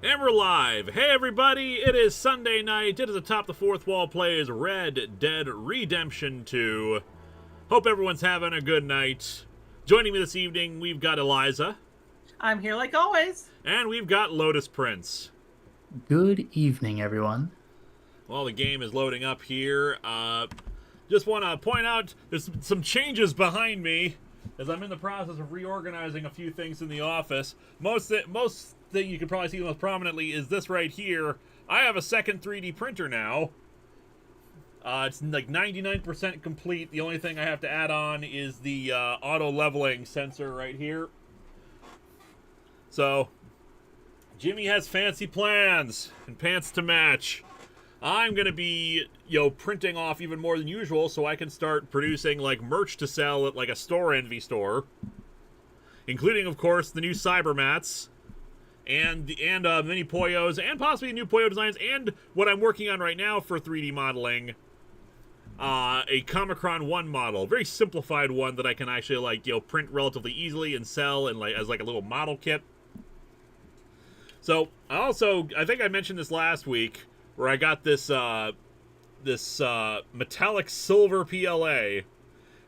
And we're live. Hey everybody, it is Sunday night. It is Atop the Fourth Wall plays Red Dead Redemption 2. Hope everyone's having a good night. Joining me this evening, we've got Eliza. I'm here like always. And we've got Lotus Prince. Good evening, everyone. Well, the game is loading up here. Just want to point out there's some changes behind me as I'm in the process of reorganizing a few things in the office. Most thing you can probably see most prominently is this right here. I have a second 3D printer now. It's like 99% complete. The only thing I have to add on is the auto leveling sensor right here. So, Jimmy has fancy plans and pants to match. I'm going to be, printing off even more than usual so I can start producing, like, merch to sell at, like, a Store Envy store. Including, of course, the new Cybermats. And mini Poyos, and possibly new Poyo designs, and what I'm working on right now for 3D modeling, a Comicron 1 model. Very simplified one that I can actually, print relatively easily and sell and, as, a little model kit. So, I think I mentioned this last week, where I got this metallic silver PLA.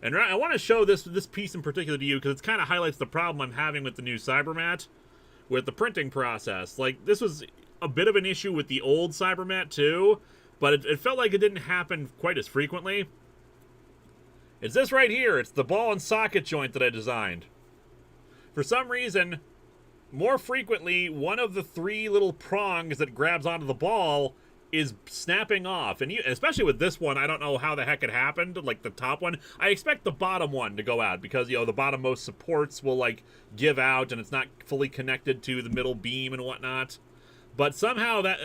And I want to show this piece in particular to you, because it kind of highlights the problem I'm having with the new Cybermat, with the printing process. Like, this was a bit of an issue with the old Cybermat, too, but it felt like it didn't happen quite as frequently. It's this right here. It's the ball and socket joint that I designed. For some reason, more frequently, one of the three little prongs that grabs onto the ball is snapping off. And especially with this one, I don't know how the heck it happened, like the top one. I expect the bottom one to go out because, the bottommost supports will, give out and it's not fully connected to the middle beam and whatnot. But somehow that,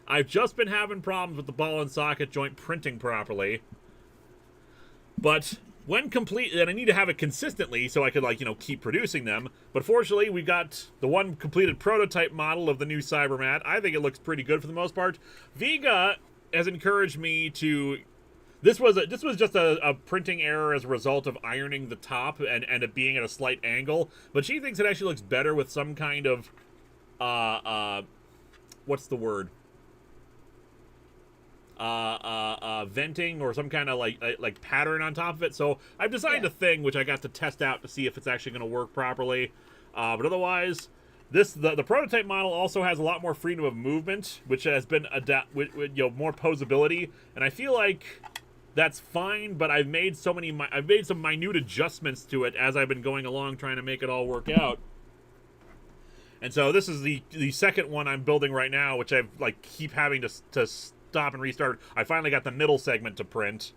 I've just been having problems with the ball and socket joint printing properly. But when complete, and I need to have it consistently so I could, keep producing them. But fortunately, we've got the one completed prototype model of the new Cybermat. I think it looks pretty good for the most part. Vega has encouraged me to... This was just a printing error as a result of ironing the top and it being at a slight angle. But she thinks it actually looks better with some kind of... what's the word? Venting or some kind of like pattern on top of it. So I've designed a thing which I got to test out to see if it's actually going to work properly. But otherwise, the prototype model also has a lot more freedom of movement, which has been more posability, and I feel like that's fine. But I've made some minute adjustments to it as I've been going along, trying to make it all work out. And so this is the second one I'm building right now, which I've keep having to stop and restart. I finally got the middle segment to print,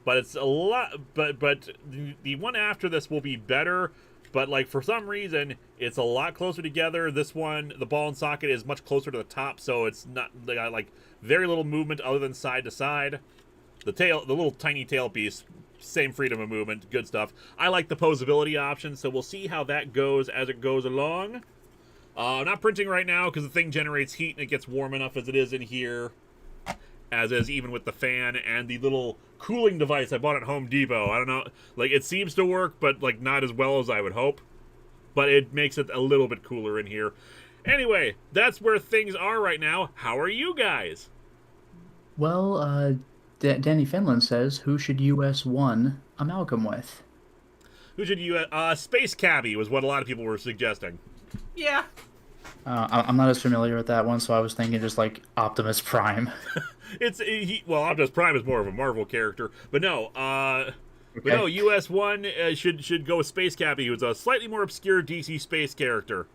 but it's a lot. But the one after this will be better. But for some reason, it's a lot closer together. This one, the ball and socket, is much closer to the top, so it's not very little movement other than side to side. The little tiny tail piece, same freedom of movement, good stuff. I like the posability option, so we'll see how that goes as it goes along. I'm not printing right now because the thing generates heat and it gets warm enough as it is in here. As is even with the fan and the little cooling device I bought at Home Depot. I don't know, it seems to work, but not as well as I would hope. But it makes it a little bit cooler in here. Anyway, that's where things are right now. How are you guys? Well, Danny Finland says, who should US 1 amalgam with? Who should you... Space Cabbie was what a lot of people were suggesting. Yeah. I'm not as familiar with that one, so I was thinking just Optimus Prime. Optimus Prime is more of a Marvel character, but no. Okay. But no, US 1 should go with Space Cabbie, who's a slightly more obscure DC space character.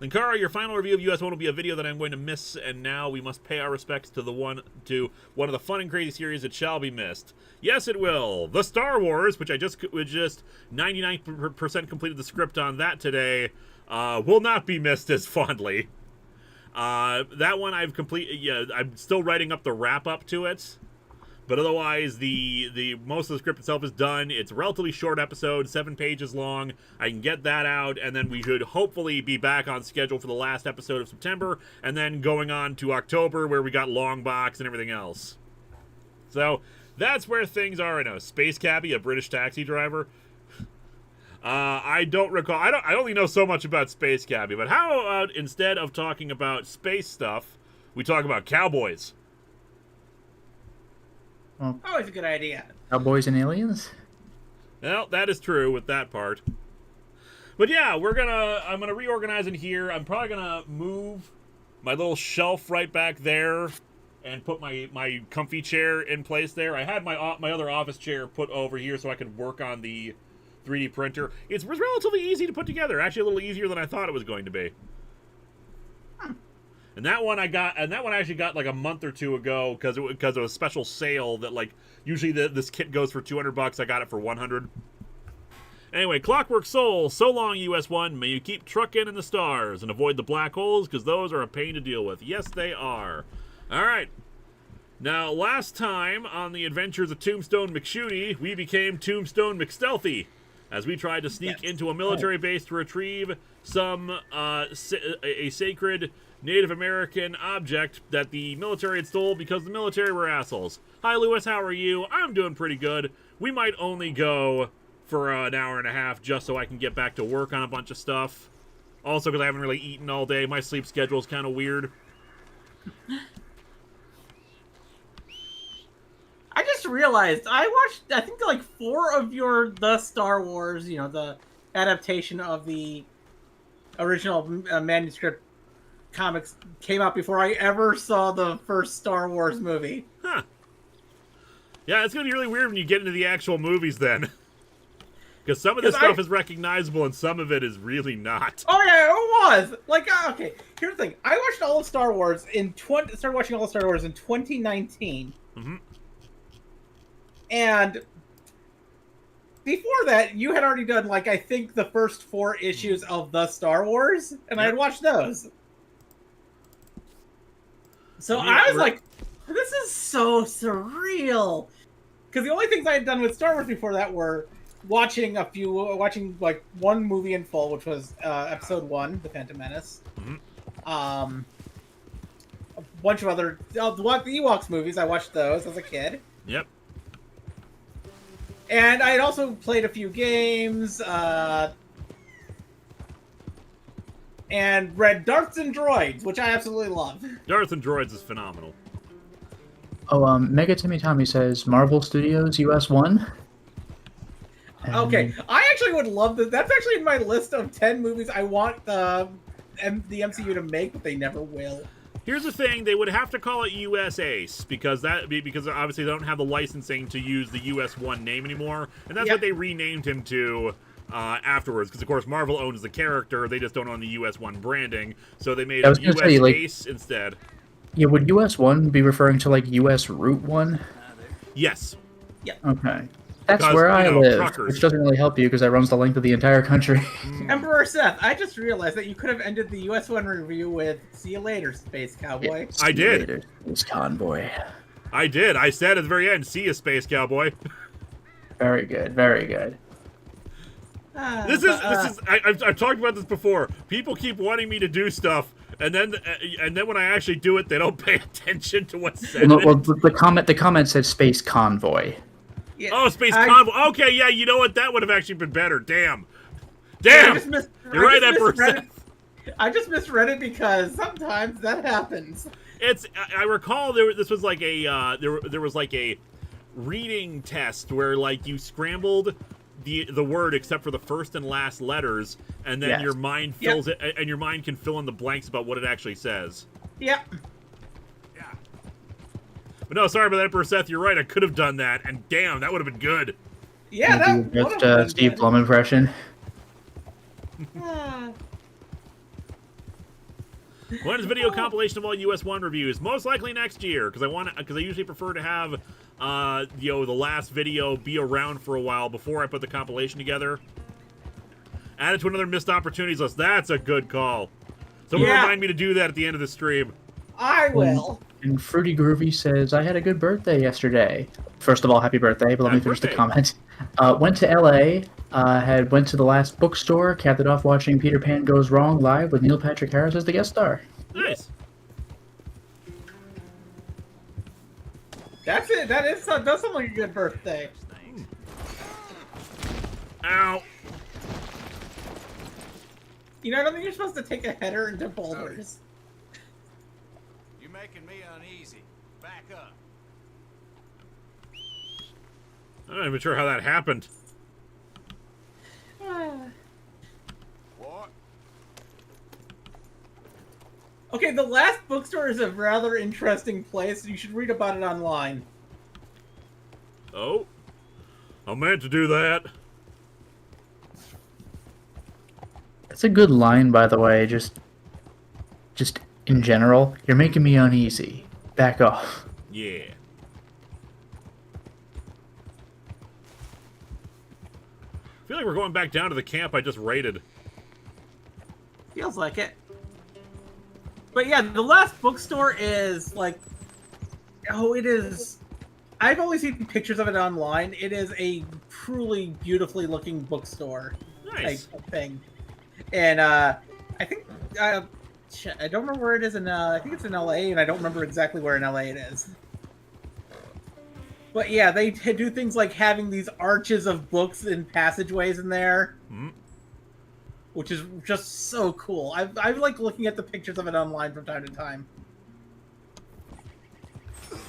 Linkara, your final review of US 1 will be a video that I'm going to miss, and now we must pay our respects to one of the fun and crazy series that shall be missed. Yes, it will. The Star Wars, which I just 99% completed the script on that today, will not be missed as fondly. That one I've completed. Yeah, I'm still writing up the wrap up to it. But otherwise, the most of the script itself is done. It's a relatively short episode, 7 pages long. I can get that out, and then we should hopefully be back on schedule for the last episode of September, and then going on to October, where we got Long Box and everything else. So that's where things are. I know Space Cabbie, a British taxi driver. I don't recall. I only know so much about Space Cabbie. But how about instead of talking about space stuff, we talk about cowboys? Always a good idea. Cowboys and aliens? Well, that is true with that part. But yeah, I'm gonna reorganize in here. I'm probably gonna move my little shelf right back there and put my comfy chair in place there. I had my other office chair put over here so I could work on the 3D printer. It was relatively easy to put together. Actually, a little easier than I thought it was going to be. And that one I actually got like a month or two ago because it was a special sale that like usually this kit goes for $200. I got it for $100. Anyway, Clockwork Soul, so long US 1. May you keep trucking in the stars and avoid the black holes because those are a pain to deal with. Yes, they are. All right. Now, last time on the Adventures of Tombstone McShooty, we became Tombstone McStealthy as we tried to sneak into a military base to retrieve a sacred Native American object that the military had stole because the military were assholes. Hi, Lewis. How are you? I'm doing pretty good. We might only go for an hour and a half just so I can get back to work on a bunch of stuff. Also, because I haven't really eaten all day. My sleep schedule is kind of weird. I just realized I watched, I think, like 4 of the Star Wars, the adaptation of the original manuscript comics came out before I ever saw the first Star Wars movie. Huh. Yeah, it's going to be really weird when you get into the actual movies then. Because some of this stuff is recognizable and some of it is really not. Oh yeah, it was! Like, okay, here's the thing. I watched all of Star Wars started watching all of Star Wars in 2019. Mm-hmm. And before that, you had already done, like, I think the first 4 issues of the Star Wars, and I had watched those. So I was like, this is so surreal. Because the only things I had done with Star Wars before that were watching like one movie in full, which was Episode 1, The Phantom Menace. Mm-hmm. A bunch of other the Ewoks movies. I watched those as a kid. Yep. And I had also played a few games, and read Darts and Droids, which I absolutely love. Darts and Droids is phenomenal. Oh, Mega Timmy Tommy says Marvel Studios US 1. Okay, I actually would love this. That's actually in my list of 10 movies I want the MCU to make, but they never will. Here's the thing: they would have to call it US Ace because obviously they don't have the licensing to use the US 1 name anymore, and that's what they renamed him to afterwards. Because of course Marvel owns the character, they just don't own the US 1 branding, so they made it US Ace instead. Yeah, would US 1 be referring to like US Route 1? Yes. Yeah. Okay. That's where I live, truckers. which doesn't really help you because that runs the length of the entire country. Emperor Seth, I just realized that you could have ended the US 1 review with "See you later, Space Cowboy." Yeah, I did. Later, Space Convoy. I did. I said at the very end, "See you, Space Cowboy." Very good. Very good. This is. I've talked about this before. People keep wanting me to do stuff, and then when I actually do it, they don't pay attention to what's said. Well, the comment said Space Convoy. Yeah, oh, Space Convoy. Okay, yeah, you know what? That would have actually been better. Damn. You're right, Emperor Seth. I just misread it because sometimes that happens. I recall this was like a there was like a reading test where like you scrambled the word except for the first and last letters, and then your mind fills it, and your mind can fill in the blanks about what it actually says. Yep. But no, sorry about that, Emperor Seth. You're right. I could have done that, and damn, that would have been good. Yeah, that would have been Steve Blum impression. When is video compilation of all US 1 reviews? Most likely next year, because I usually prefer to have the last video be around for a while before I put the compilation together. Add it to another missed opportunities list. That's a good call. Someone remind me to do that at the end of the stream. I will. And Fruity Groovy says, I had a good birthday yesterday. First of all, happy birthday, but let me Happy finish the birthday. comment. Went to LA, went to the last bookstore, capped it off watching Peter Pan Goes Wrong live with Neil Patrick Harris as the guest star. Nice. That's it. Does sound like a good birthday. Ow. You know, I don't think you're supposed to take a header into boulders. You're making me uneasy. Back up. I'm not even sure how that happened. What? Okay, the last bookstore is a rather interesting place. You should read about it online. Oh. I meant to do that. That's a good line, by the way, just in general. You're making me uneasy. Back off. Yeah. I feel like we're going back down to the camp I just raided. Feels like it. But yeah, the last bookstore is like, oh, it is. I've only seen pictures of it online. It is a truly beautifully looking bookstore Nice. type thing. And I think I don't remember where it is in. I think it's in LA, and I don't remember exactly where in LA it is. But yeah, they do things like having these arches of books and passageways in there, which is just so cool. I like looking at the pictures of it online from time to time.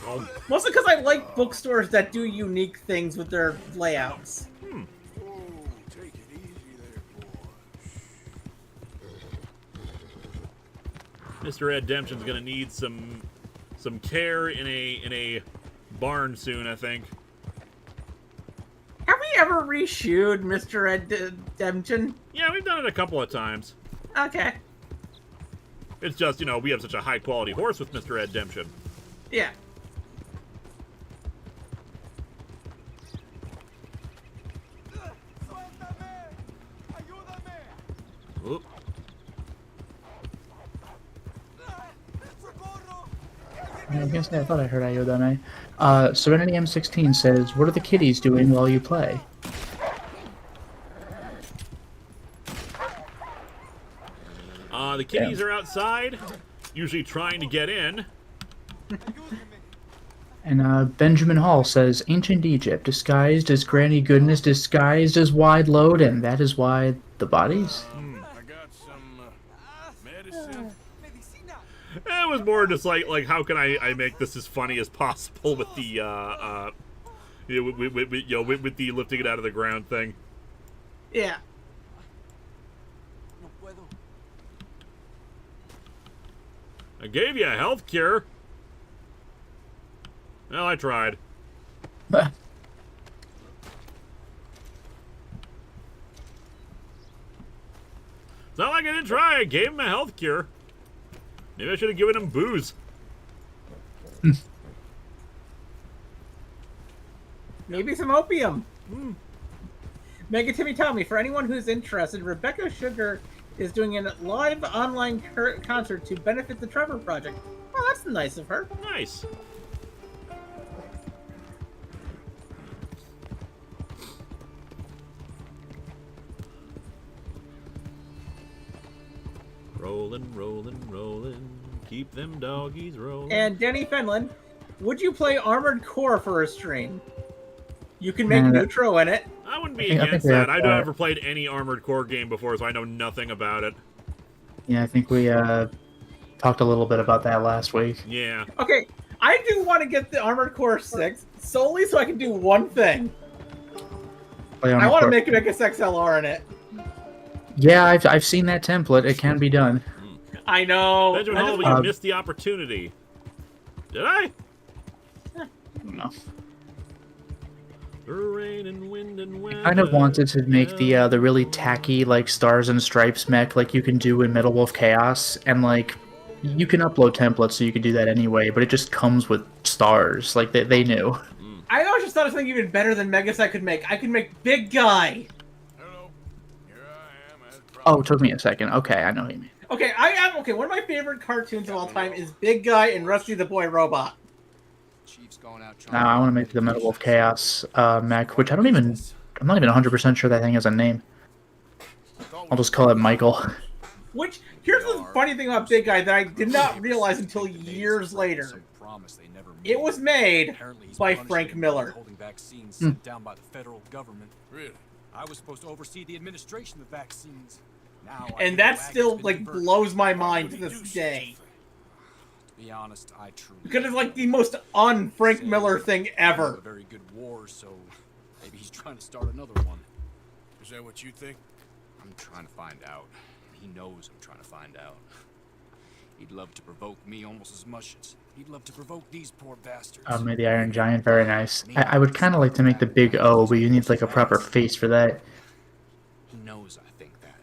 Oh. Mostly because I like bookstores that do unique things with their layouts. Oh, take it easy there, boy. Mr. Ed Demption's gonna need some care in a barn soon, I think. Have we ever reshoed Mr. Ed Demption? Yeah, we've done it a couple of times. Okay. It's just, you know, we have such a high quality horse with Mr. Ed Demption. Yeah. Oop. I was gonna say, I thought I heard Ayodame. Serenity M16 says, what are the kiddies doing while you play? The kitties are outside, usually trying to get in. And Benjamin Hall says, Ancient Egypt, disguised as Granny Goodness, disguised as Wide Load, and that is why the bodies? I got some medicine. It was more just like how can I make this as funny as possible with the with the lifting it out of the ground thing. Yeah. I gave you a health cure. Well, I tried. It's not like I didn't try. I gave him a health cure. Maybe I should have given him booze. Maybe some opium. Mega Timmy Tommy, for anyone who's interested, Rebecca Sugar is doing a live online concert to benefit the Trevor Project. Oh, that's nice of her. Nice. Rolling, rolling, rolling. Keep them doggies rolling. And Denny Fenlon, would you play Armored Core for a stream? You can make Neutro in it. I wouldn't be I think against we that. have, I've never played any Armored Core game before, so I know nothing about it. Yeah, I think we talked a little bit about that last week. Yeah. Okay, I do want to get the Armored Core 6 solely so I can do one thing. I want to make a XLR in it. Yeah, I've seen that template. It can be done. I know. Benjamin Hall, you missed the opportunity. Did I? No. Rain and wind and weather. I kind of wanted to make the really tacky like stars and stripes mech like you can do in Metal Wolf Chaos, and like you can upload templates so you can do that anyway, but it just comes with stars. Like they knew. I always just thought of something even better than Megas I could make. I could make Big Guy. Hello. Here I am. As Oh, it took me a second. Okay, I know what you mean. Okay, one of my favorite cartoons of all time is Big Guy and Rusty the Boy Robot. Chief's going out Now I want to make the Metal Wolf Chaos mech, which I'm not even 100% sure that thing has a name. I'll just call it Michael. Which, here's the funny thing about Big Guy that I did not realize until years later. It was made by Frank Miller. Holding vaccines sent down by the federal government. Really? I was supposed to oversee the administration of vaccines. Now, And that still, like, blows my mind to this day. To be honest, I truly Because it's like the most un-Frank Miller thing a ever. very good war, so maybe he's trying to start another one. Is that what you think? I'm trying to find out. He knows I'm trying to find out. He'd love to provoke me almost as much as he'd love to provoke these poor bastards. Made the Iron Giant, very nice. I would kind of like to make the big O, but you need like a proper face for that. He knows I think that.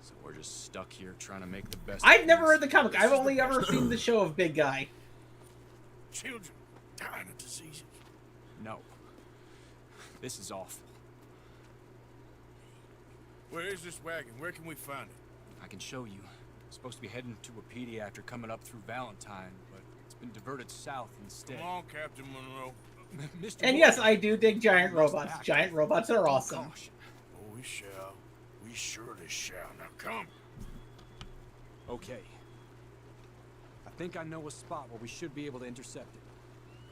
So we're just stuck here trying to make the best. I've of never these. read the comic. I've only ever seen the show of Big Guy. Children dying of diseases. No. This is awful. Where is this wagon? Where can we find it? I can show you. Supposed to be heading to a pediatric coming up through Valentine, but it's been diverted south instead. Come on, Captain Monroe. Mr. And yes, I do dig giant robots. Giant robots are awesome. Caution. Oh, we shall. We surely shall. Now come. Okay. I think I know a spot where we should be able to intercept it.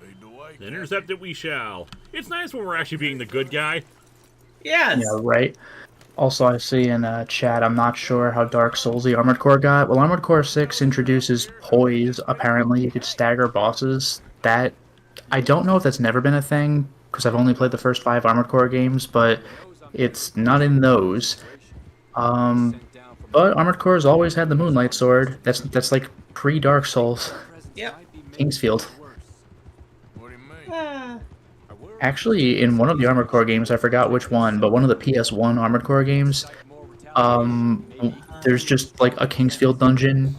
Lead the way. Then intercept it we shall. It's nice when we're actually being the good guy. Yes. Yeah, right. Also, I see in chat, I'm not sure how Dark Soulsy Armored Core got. Well, Armored Core 6 introduces poise. Apparently, you could stagger bosses. That, I don't know if that's never been a thing, because I've only played the first 5 Armored Core games, but it's not in those. But Armored Core has always had the Moonlight Sword. That's like pre-Dark Souls. Yep. Kingsfield. What do you mean? Ah. Actually, in one of the Armored Core games, I forgot which one, but one of the PS1 Armored Core games, there's just like a Kingsfield dungeon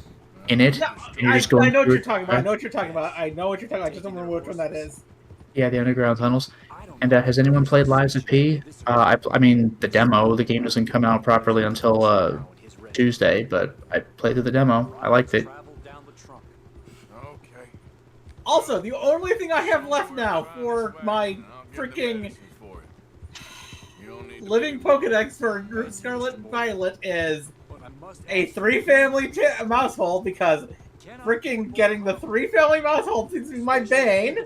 in it. No, and you're just I going know what through you're it. talking about. I know what you're talking about. I know what you're talking about. I just don't remember which one that is. Yeah, the underground tunnels. And has anyone played Lives of P? I mean, the demo. The game doesn't come out properly until Tuesday, but I played through the demo. I liked it. Okay. Also, the only thing I have left now for my freaking living Pokedex for Scarlet and Violet is a 3-family household, because freaking getting the 3-family household seems to be my bane.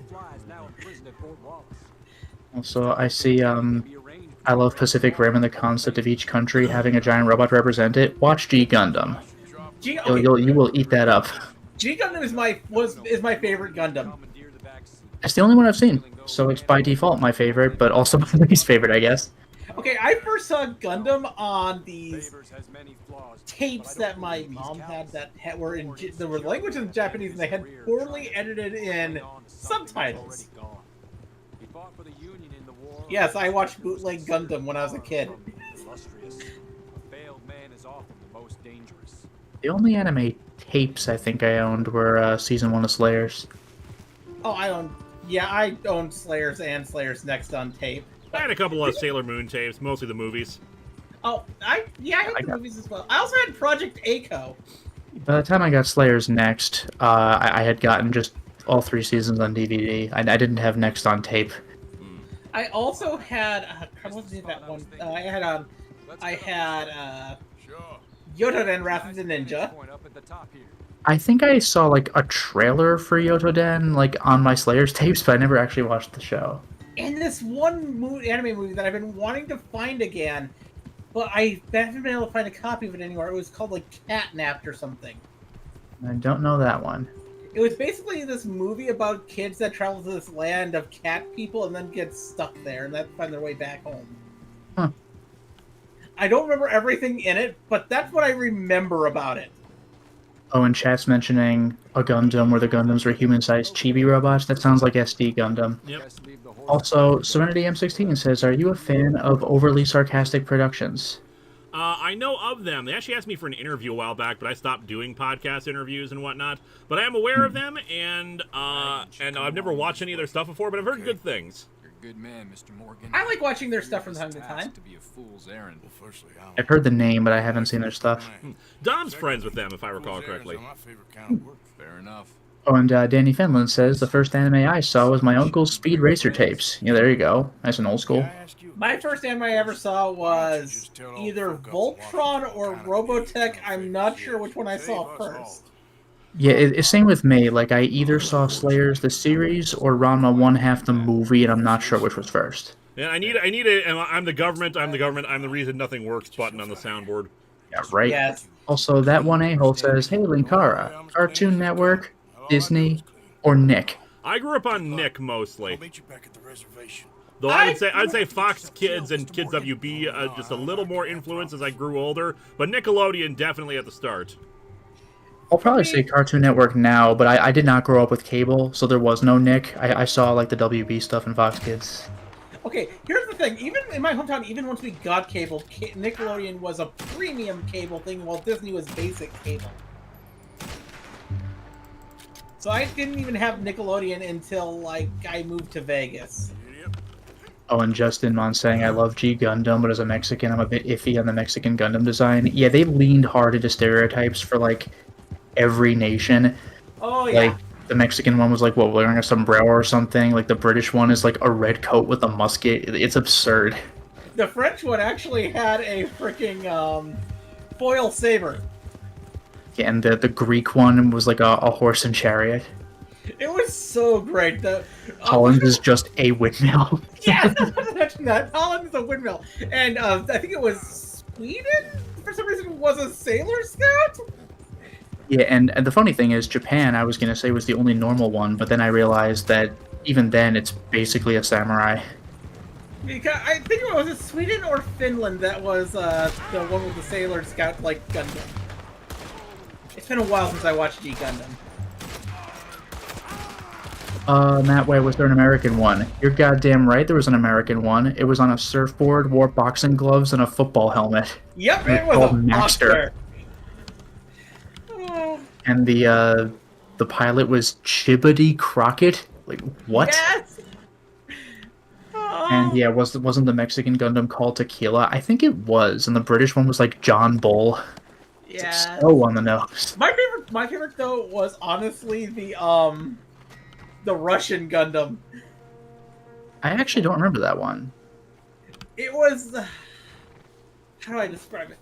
Also, I see, I love Pacific Rim and the concept of each country having a giant robot to represent it. Watch G Gundam. You will eat that up. G Gundam is my favorite Gundam. It's the only one I've seen, so it's by default my favorite, but also my least favorite, I guess. Okay, I first saw Gundam on these tapes that my mom had were in the language in Japanese, and they had poorly edited in subtitles. Yes, I watched bootleg Gundam when I was a kid. The only anime tapes I think I owned were season 1 of Slayers. Oh, I own Slayers and Slayers Next on tape. I had a couple of Sailor Moon tapes, mostly the movies. Oh, I had the movies as well. I also had Project A-ko. By the time I got Slayers Next, I had gotten just all 3 seasons on DVD. I didn't have Next on tape. I also had what was that one? I had Yotoden Wrath of the Ninja. I think I saw like a trailer for Yotoden like on my Slayers tapes, but I never actually watched the show. And this one anime movie that I've been wanting to find again, but I haven't been able to find a copy of it anywhere. It was called like Catnapped or something. I don't know that one. It was basically this movie about kids that travel to this land of cat people and then get stuck there and then find their way back home. Huh. I don't remember everything in it, but that's what I remember about it. Oh, and chat's mentioning a Gundam where the Gundams were human-sized chibi robots. That sounds like SD Gundam. Yep. Also, Serenity M16 says, are you a fan of overly sarcastic productions? I know of them. They actually asked me for an interview a while back, but I stopped doing podcast interviews and whatnot. But I am aware of them, and I've never watched any of their stuff before, but I've heard good things. good man, Mr. Morgan. I like watching their stuff from time to time. To be a fool's errand. Well, firstly, I don't I've heard the name, but I haven't seen their stuff. Dom's friends with them, if I recall Fool's correctly. errands are my favorite kind of work. Fair enough. Oh, and Danny Finland says the first anime I saw was my uncle's Speed Racer tapes. Yeah, there you go. Nice and old school. Can I ask you a My question? first anime I ever saw was Just tell either folk up Voltron or Washington Robotech. kind of I'm not thing. sure which one I saw Save us first. Yeah, it's same with me. Like, I either saw Slayers the series or Ranma 1/2 the movie, and I'm not sure which was first. Yeah, I need a. I'm the government. I'm the reason nothing works button on the soundboard. Yeah, right? Yes. Also, that one a-hole says, hey, Linkara, Cartoon Network, Disney, or Nick? I grew up on Nick I'll mostly, meet you back at the reservation. though I'd say Fox Kids and Kids WB just a little more influence as I grew older, but Nickelodeon definitely at the start. I'll probably say Cartoon Network now, but I did not grow up with cable, so there was no Nick. I saw, like, the WB stuff in Fox Kids. Okay, here's the thing. Even in my hometown, even once we got cable, Nickelodeon was a premium cable thing, while Disney was basic cable. So I didn't even have Nickelodeon until, like, I moved to Vegas. Oh, and Justin Mon saying, I love G Gundam, but as a Mexican, I'm a bit iffy on the Mexican Gundam design. Yeah, they leaned hard into stereotypes for, like, every nation. Oh, yeah. Like, the Mexican one was like, what, wearing a sombrero or something? Like, the British one is like a red coat with a musket. It's absurd. The French one actually had a freaking foil saber. Yeah, and the Greek one was like a horse and chariot. It was so great. Holland is just a windmill. Yes, I was mentioning that. Holland is a windmill. And I think it was Sweden, for some reason, was a Sailor Scout? Yeah, and the funny thing is, Japan, I was going to say, was the only normal one, but then I realized that even then, it's basically a samurai. Because I think it was Sweden or Finland that was the one with the Sailor Scout like Gundam. It's been a while since I watched G Gundam. Matt, why was there an American one? You're goddamn right, there was an American one. It was on a surfboard, wore boxing gloves, and a football helmet. Yep, It's it was a called monster. And the pilot was Chibody Crockett. Like, what? Yes. Oh. And yeah, wasn't the Mexican Gundam called Tequila? I think it was, and the British one was like John Bull. Yeah. So on the nose. My favorite though was honestly the Russian Gundam. I actually don't remember that one. It was how do I describe it?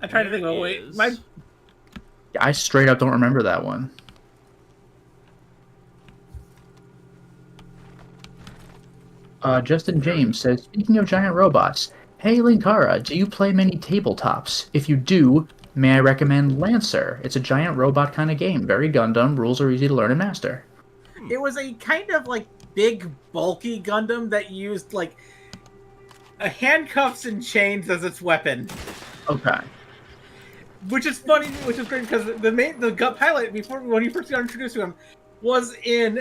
I'm trying to think of a way. I straight up don't remember that one. Justin James says, speaking of giant robots, hey Linkara, do you play many tabletops? If you do, may I recommend Lancer? It's a giant robot kind of game. Very Gundam. Rules are easy to learn and master. It was a kind of like big, bulky Gundam that used like handcuffs and chains as its weapon. Okay. Which is funny, which is great because the pilot when you first got introduced to him was in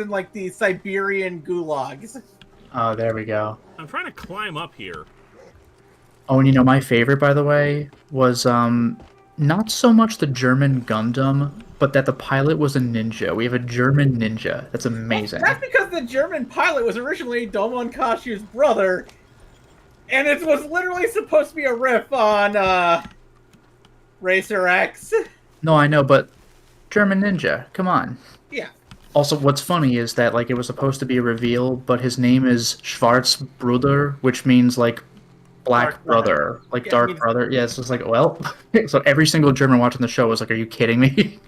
like the Siberian gulags. Oh, there we go. I'm trying to climb up here. Oh, and you know, my favorite, by the way, was not so much the German Gundam, but that the pilot was a ninja. We have a German ninja. That's amazing. Well, that's because the German pilot was originally Domon Kashu's brother, and it was literally supposed to be a riff on Racer X. No, I know, but German ninja. Come on. Yeah. Also, what's funny is that like it was supposed to be a reveal, but his name is Schwarzbruder, which means like black Dark brother, brother. like Yeah, dark means- brother. Yeah, it's just like, well, so every single German watching the show was like, "Are you kidding me?"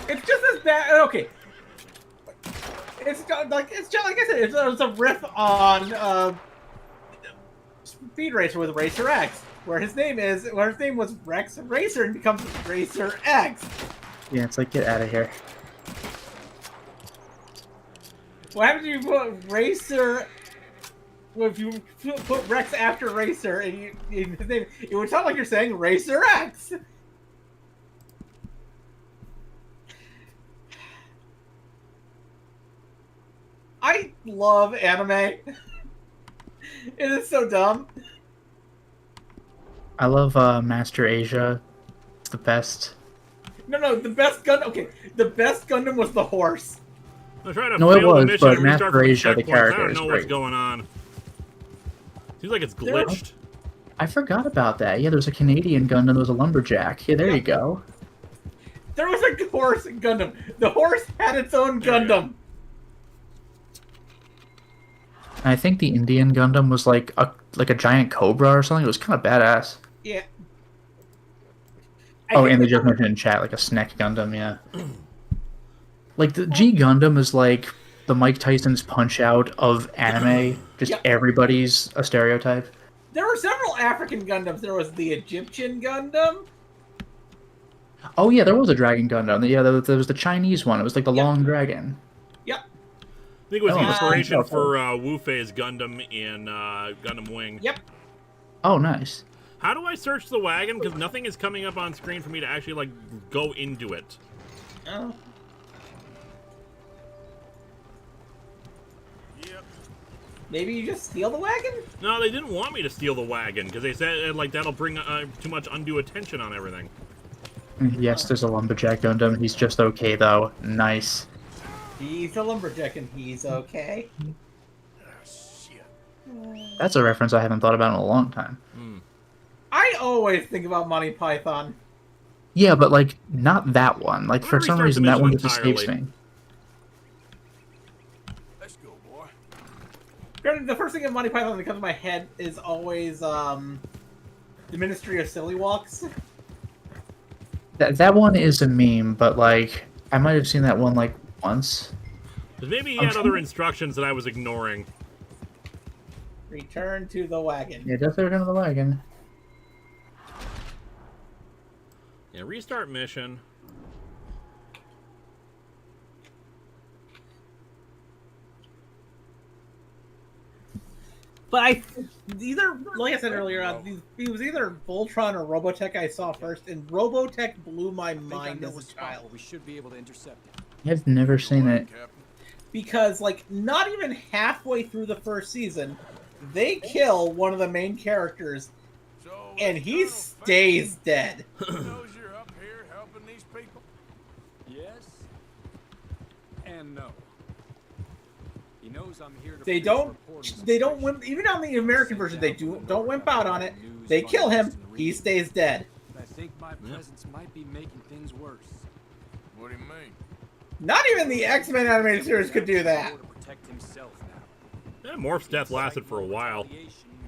It's just as bad. Okay. It's just like I said. It's a riff on Speed Racer with Racer X, where his name was Rex Racer and becomes Racer X. Yeah, it's like, get out of here. What happens if you put Racer? Well, if you put Rex after Racer and his name, it would sound like you're saying Racer X. I love anime. It is so dumb. I love Master Asia. It's the best. No, the best Gundam. Okay, the best Gundam was the horse. I'm trying to No, it fail the was, mission but and restart from the Master Asia, the checkpoints. I character don't is know what's great. going on. Seems like it's glitched. I forgot about that. Yeah, there's a Canadian Gundam. There was a lumberjack. Yeah, there you go. There was a horse in Gundam. The horse had its own Gundam. And I think the Indian Gundam was like a giant cobra or something. It was kind of badass. Yeah. Oh, and they just mentioned in chat like a Snack Gundam. Yeah. Like the G Gundam is like the Mike Tyson's Punch Out of anime. Just Yep. everybody's a stereotype. There were several African Gundams. There was the Egyptian Gundam. Oh yeah, there was a Dragon Gundam. Yeah, there was the Chinese one. It was like the Yep. long dragon. Yep. I think it was Oh, the inspiration okay. for Wu Fei's Gundam in Gundam Wing. Yep. Oh, nice. How do I search the wagon? Because nothing is coming up on screen for me to actually like go into it. Oh. Yep. Maybe you just steal the wagon? No, they didn't want me to steal the wagon because they said like that'll bring too much undue attention on everything. Yes, there's a lumberjack Gundam. He's just okay though. Nice. He's a lumberjack and he's okay. Ah, shit. That's a reference I haven't thought about in a long time. I always think about Monty Python. Yeah, but like not that one. Like I'm for gonna some restart reason the that one mission just escapes entirely. me. Let's go, boy. Granted, the first thing in Monty Python that comes to my head is always the Ministry of Silly Walks. That one is a meme, but like I might have seen that one like once. 'Cause maybe he I'm had trying other to- instructions that I was ignoring. Return to the wagon. Yeah, definitely return to the wagon. Yeah, restart mission. But like I said earlier, it was either Voltron or Robotech I saw first, and Robotech blew my mind as a child. We should be able to intercept it. I've never seen it. Captain. Because, like, not even halfway through the first season, they kill one of the main characters, So, and he Colonel stays dead. Fate knows you're up here helping these people. Yes. And no. He knows I'm here to They produce don't, reports and they don't information. wimp, even on the American version, they don't wimp out on it. They kill him, he stays dead. I think my presence might be making things worse. What do you mean? Not even the X-Men animated series could do that. To protect himself now. Yeah, Morph's death lasted for a while.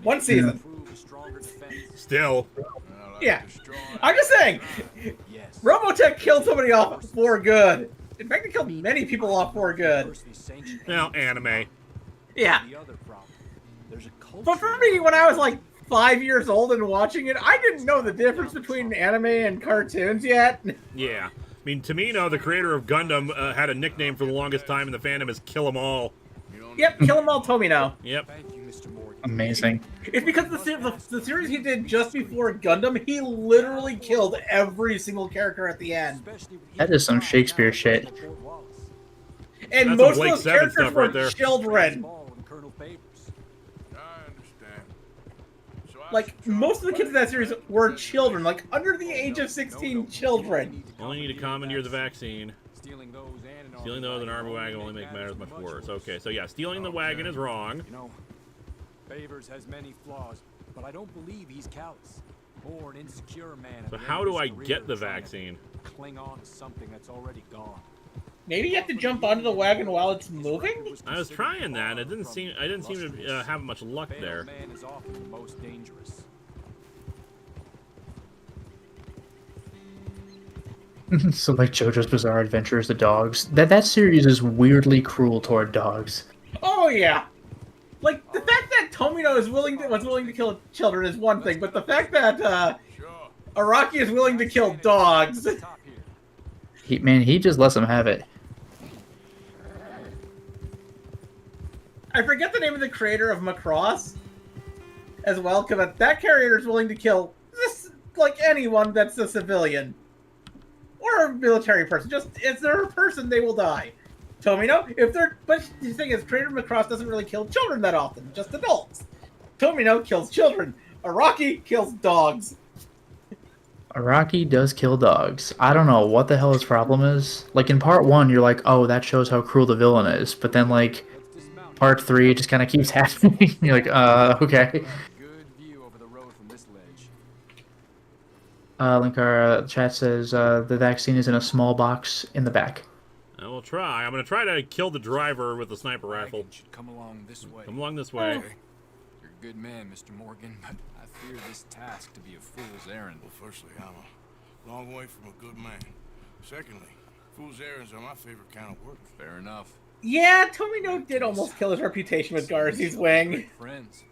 One season. Prove a stronger defense. Still. Well, like Yeah. destroying- I'm just saying, Yes. Robotech killed somebody off for good. In fact, he killed many people off for good. Universally sanctioned Now, anime. Yeah. The other problem. There's a culture. But for me, when I was like 5 years old and watching it, I didn't know the difference between anime and cartoons yet. Yeah. I mean, Tamino, the creator of Gundam, had a nickname for the longest time in the fandom as Kill 'Em All. You don't Yep, kill 'em all, Tomino. Yep. Thank you, Mr. Morgan. Amazing. It's because the series he did just before Gundam, he literally killed every single character at the end. Especially when he That is some was Shakespeare now shit. at Fort Wallace. And That's most some Blake of those Seven characters stuff were right there. children. Ball and Colonel Favors. I understand. So I Like, should try most of the to kids in that series find were out children, like under the age of 16 children. Only need to commandeer the vaccine. Stealing those and an Stealing those in an army wagon will only make matters much worse. Okay, so yeah, stealing the wagon is wrong. You know, Favors has many flaws, but I don't believe he's callous or an insecure man. at So the how end of do I his career get the trying to vaccine? Cling on to something that's already gone. Maybe you have to jump onto the wagon while it's moving? I was trying that. It didn't seem. I didn't seem to have much luck there. Man is often the most dangerous. So like JoJo's Bizarre Adventures, the dogs. That series is weirdly cruel toward dogs. Oh yeah. Like the fact that Tomino was willing to kill children is one thing, but the fact that Sure. Araki is willing to kill dogs. Top here. He just lets them have it. I forget the name of the creator of Macross as well, because that character is willing to kill just like anyone that's a civilian or a military person. Just if they're a person, they will die. Tomino, if they're but the thing is, creator of Macross doesn't really kill children that often, just adults. Tomino kills children. Araki kills dogs. Araki does kill dogs. I don't know what the hell his problem is. Like in part 1, you're like, oh, that shows how cruel the villain is. But then like Let's dismount. part 3, it just kind of keeps happening. You're like, okay. Good view over the road from this ledge. Linkara chat says the vaccine is in a small box in the back. I will try. I'm gonna try to kill the driver with the sniper rifle. Wagon should come along this way. Come along this way. You're a good man, Mr. Morgan, but I fear this task to be a fool's errand. Well, firstly, I'm a long way from a good man. Secondly, fool's errands are my favorite kind of work. Fair enough. Yeah, Tomino did almost kill his reputation with Garzy's Wing. Friends.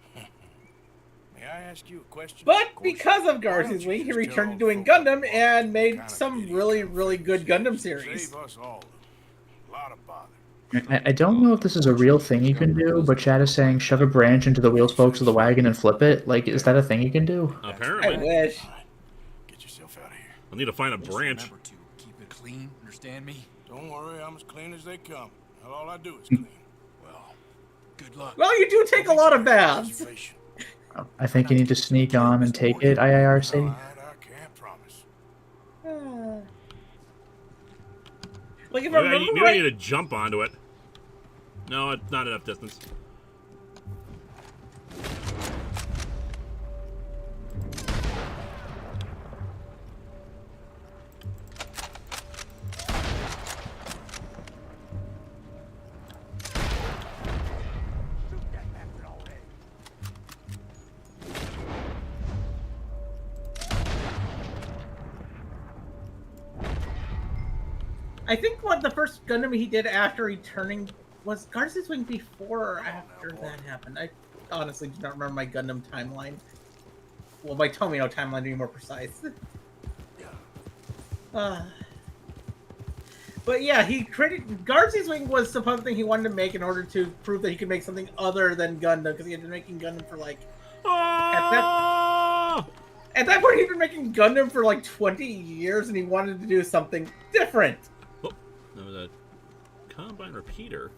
May I ask you a question? But Of course. because of Why Garzy's don't you Wing, he just returned tell to all doing the folk Gundam what and made kind of some idiot really, kind of really thing good you Gundam do. series. Save us all a lot of bother. I don't know if this is a real thing you can do, but chat is saying shove a branch into the wheel spokes of the wagon and flip it. Like, is that a thing you can do? I Apparently. wish. All right, get yourself out of here. I'll need to find a Just branch. remember to keep it clean, understand me? Don't worry, I'm as clean as they come. And all I do is clean. Well, good luck. Well, you do take a lot of baths. Reservation. I think you need to sneak on and take it, All IIRC. right, I can't promise. Like, if I Maybe, remember maybe I right, need to jump onto it. No, it's not enough distance. I think what the first Gundam he did after returning was Garzy's Wing before or after that happened. I honestly do not remember my Gundam timeline. Well, my Tomino timeline to be more precise. But yeah, he created Garzy's Wing was the fun thing he wanted to make in order to prove that he could make something other than Gundam, because he had been making Gundam for like Oh! at that point he'd been making Gundam for like 20 years, and he wanted to do something different. Oh, that was a combine repeater.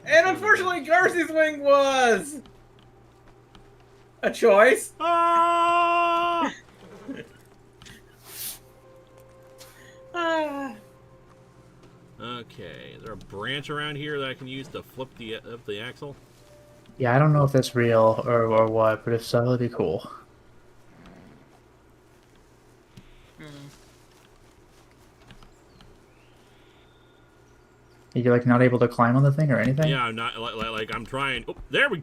And unfortunately, Garzy's Wing was a choice. Ah! Okay, is there a branch around here that I can use to flip the up the axle? Yeah, I don't know if that's real or what, but if so, that'd be cool. You're like not able to climb on the thing or anything? Yeah, I'm not like I'm trying. Oh, there we.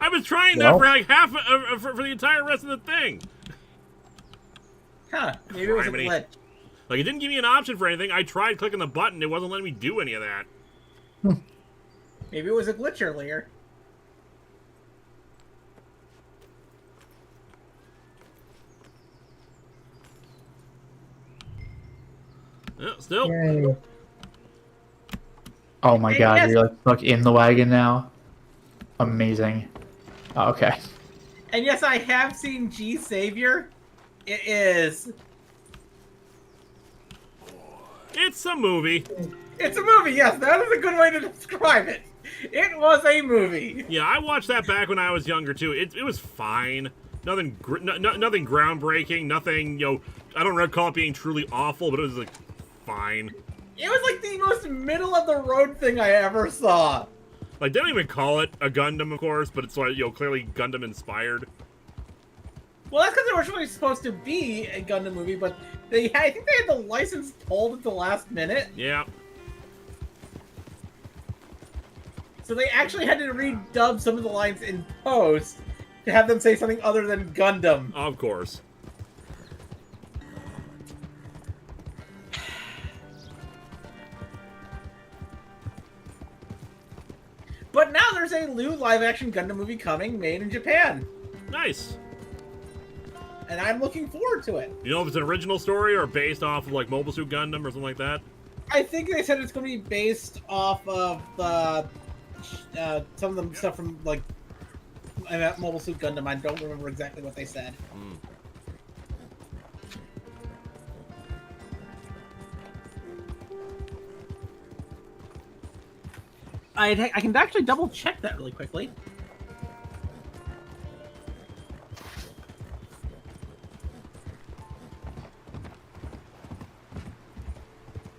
I was trying Well. that for like half for the entire rest of the thing. Huh, maybe it was a Criminy. glitch. Like it didn't give me an option for anything. I tried clicking the button. It wasn't letting me do any of that. Maybe it was a glitch earlier. Yeah, still. Yay. Oh my Hey, god, yes. you're like stuck in the wagon now? Amazing. Oh, okay. And yes, I have seen G Savior. It is. It's a movie. It's a movie, yes, that is a good way to describe it. It was a movie. Yeah, I watched that back when I was younger too. It was fine. Nothing nothing groundbreaking. Nothing, you know. I don't recall it being truly awful, but it was like fine. It was like the most middle of the road thing I ever saw. Like they don't even call it a Gundam, of course, but it's like, you know, clearly Gundam inspired. Well, that's because it was originally supposed to be a Gundam movie, but I think they had the license pulled at the last minute. Yeah. So they actually had to redub some of the lines in post to have them say something other than Gundam. Of course. But now there's a new live-action Gundam movie coming, made in Japan. Nice. And I'm looking forward to it. You know if it's an original story or based off of like Mobile Suit Gundam or something like that? I think they said it's going to be based off of some of the stuff from, like, Mobile Suit Gundam. I don't remember exactly what they said. I can actually double check that really quickly.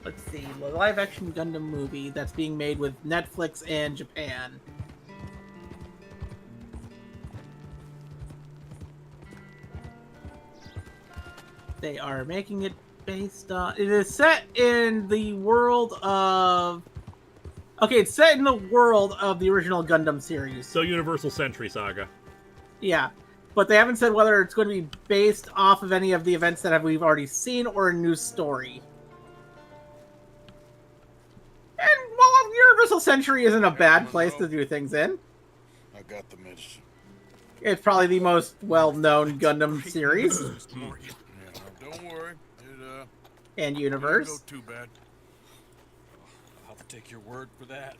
let's see, the live-action Gundam movie that's being made with Netflix and Japan. They are making it based on... It is set in the world of... Okay, it's set in the world of the original Gundam series. So Universal Century Saga. Yeah, but they haven't said whether it's going to be based off of any of the events that we've already seen or a new story. And while Universal Century isn't a bad place to do things in, I got the medicine. it's probably the most well-known Gundam series Yeah, don't worry. and Didn't universe. go too bad. I'll have to take your word for that.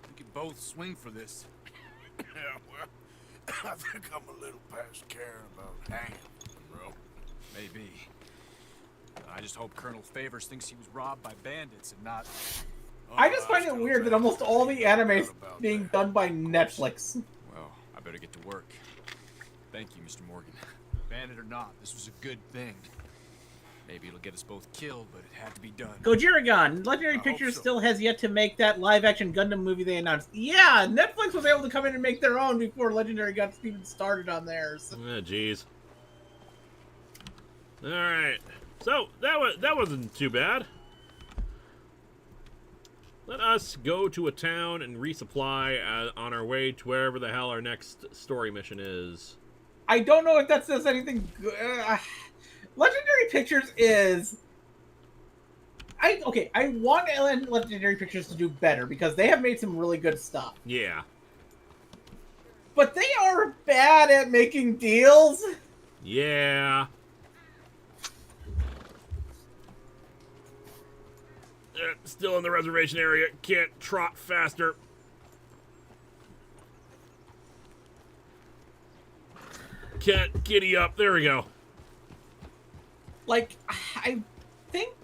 We could both swing for this. Yeah, well, I think I'm a little past caring about hanging, bro. Maybe. I just hope Colonel Favors thinks he was robbed by bandits and not... I just find it weird that almost all the animes being done by Netflix. Well, I better get to work. Thank you, Mr. Morgan. Bandit or not, this was a good thing. Maybe it'll get us both killed, but it had to be done. Gojiragon, Legendary I hope Pictures so. still has yet to make that live-action Gundam movie they announced. Yeah, Netflix was able to come in and make their own before Legendary got even started on theirs. Oh, jeez. All right. So that wasn't too bad. Let us go to a town and resupply on our way to wherever the hell our next story mission is. I don't know if that says anything good. Legendary Pictures is... I want Legendary Pictures to do better because they have made some really good stuff. Yeah. But they are bad at making deals. Yeah. Still in the reservation area. Can't trot faster. Can't giddy up. There we go. Like, I think...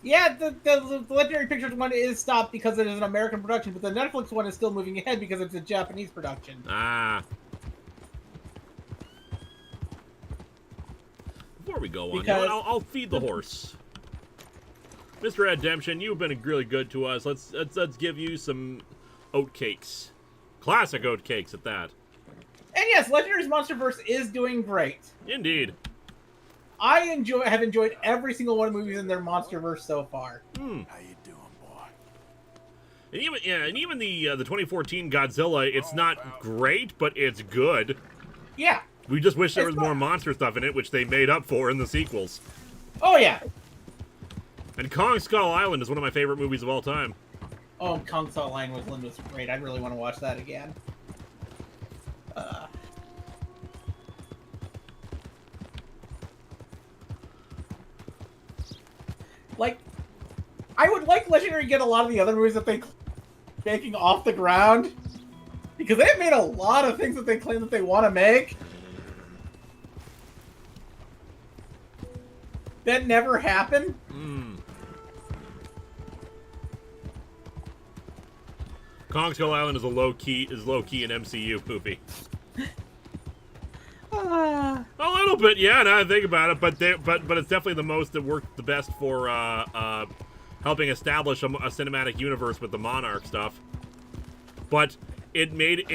Yeah, the Legendary Pictures one is stopped because it is an American production, but the Netflix one is still moving ahead because it's a Japanese production. Ah. Before we go on, Because- I'll feed the horse. Mr. Redemption, you've been really good to us. Let's give you some oat cakes. Classic oat cakes at that. And yes, Legendary's Monsterverse is doing great. Indeed. I have enjoyed every single one of the movies in their Monsterverse so far. How you doing, boy? And even the 2014 Godzilla, it's not great, but it's good. Yeah. We just wish there It's was more not- monster stuff in it, which they made up for in the sequels. Oh, yeah. And Kong Skull Island is one of my favorite movies of all time. Oh, Kong Skull Island was great. I really want to watch that again. Like, I would like Legendary to get a lot of the other movies that they making off the ground. Because they've made a lot of things that they claim that they want to make. That never happened. Kong Skull Island is low key an MCU movie. A little bit, yeah. Now I think about it, but it's definitely the most that worked the best for helping establish a cinematic universe with the Monarch stuff. But it made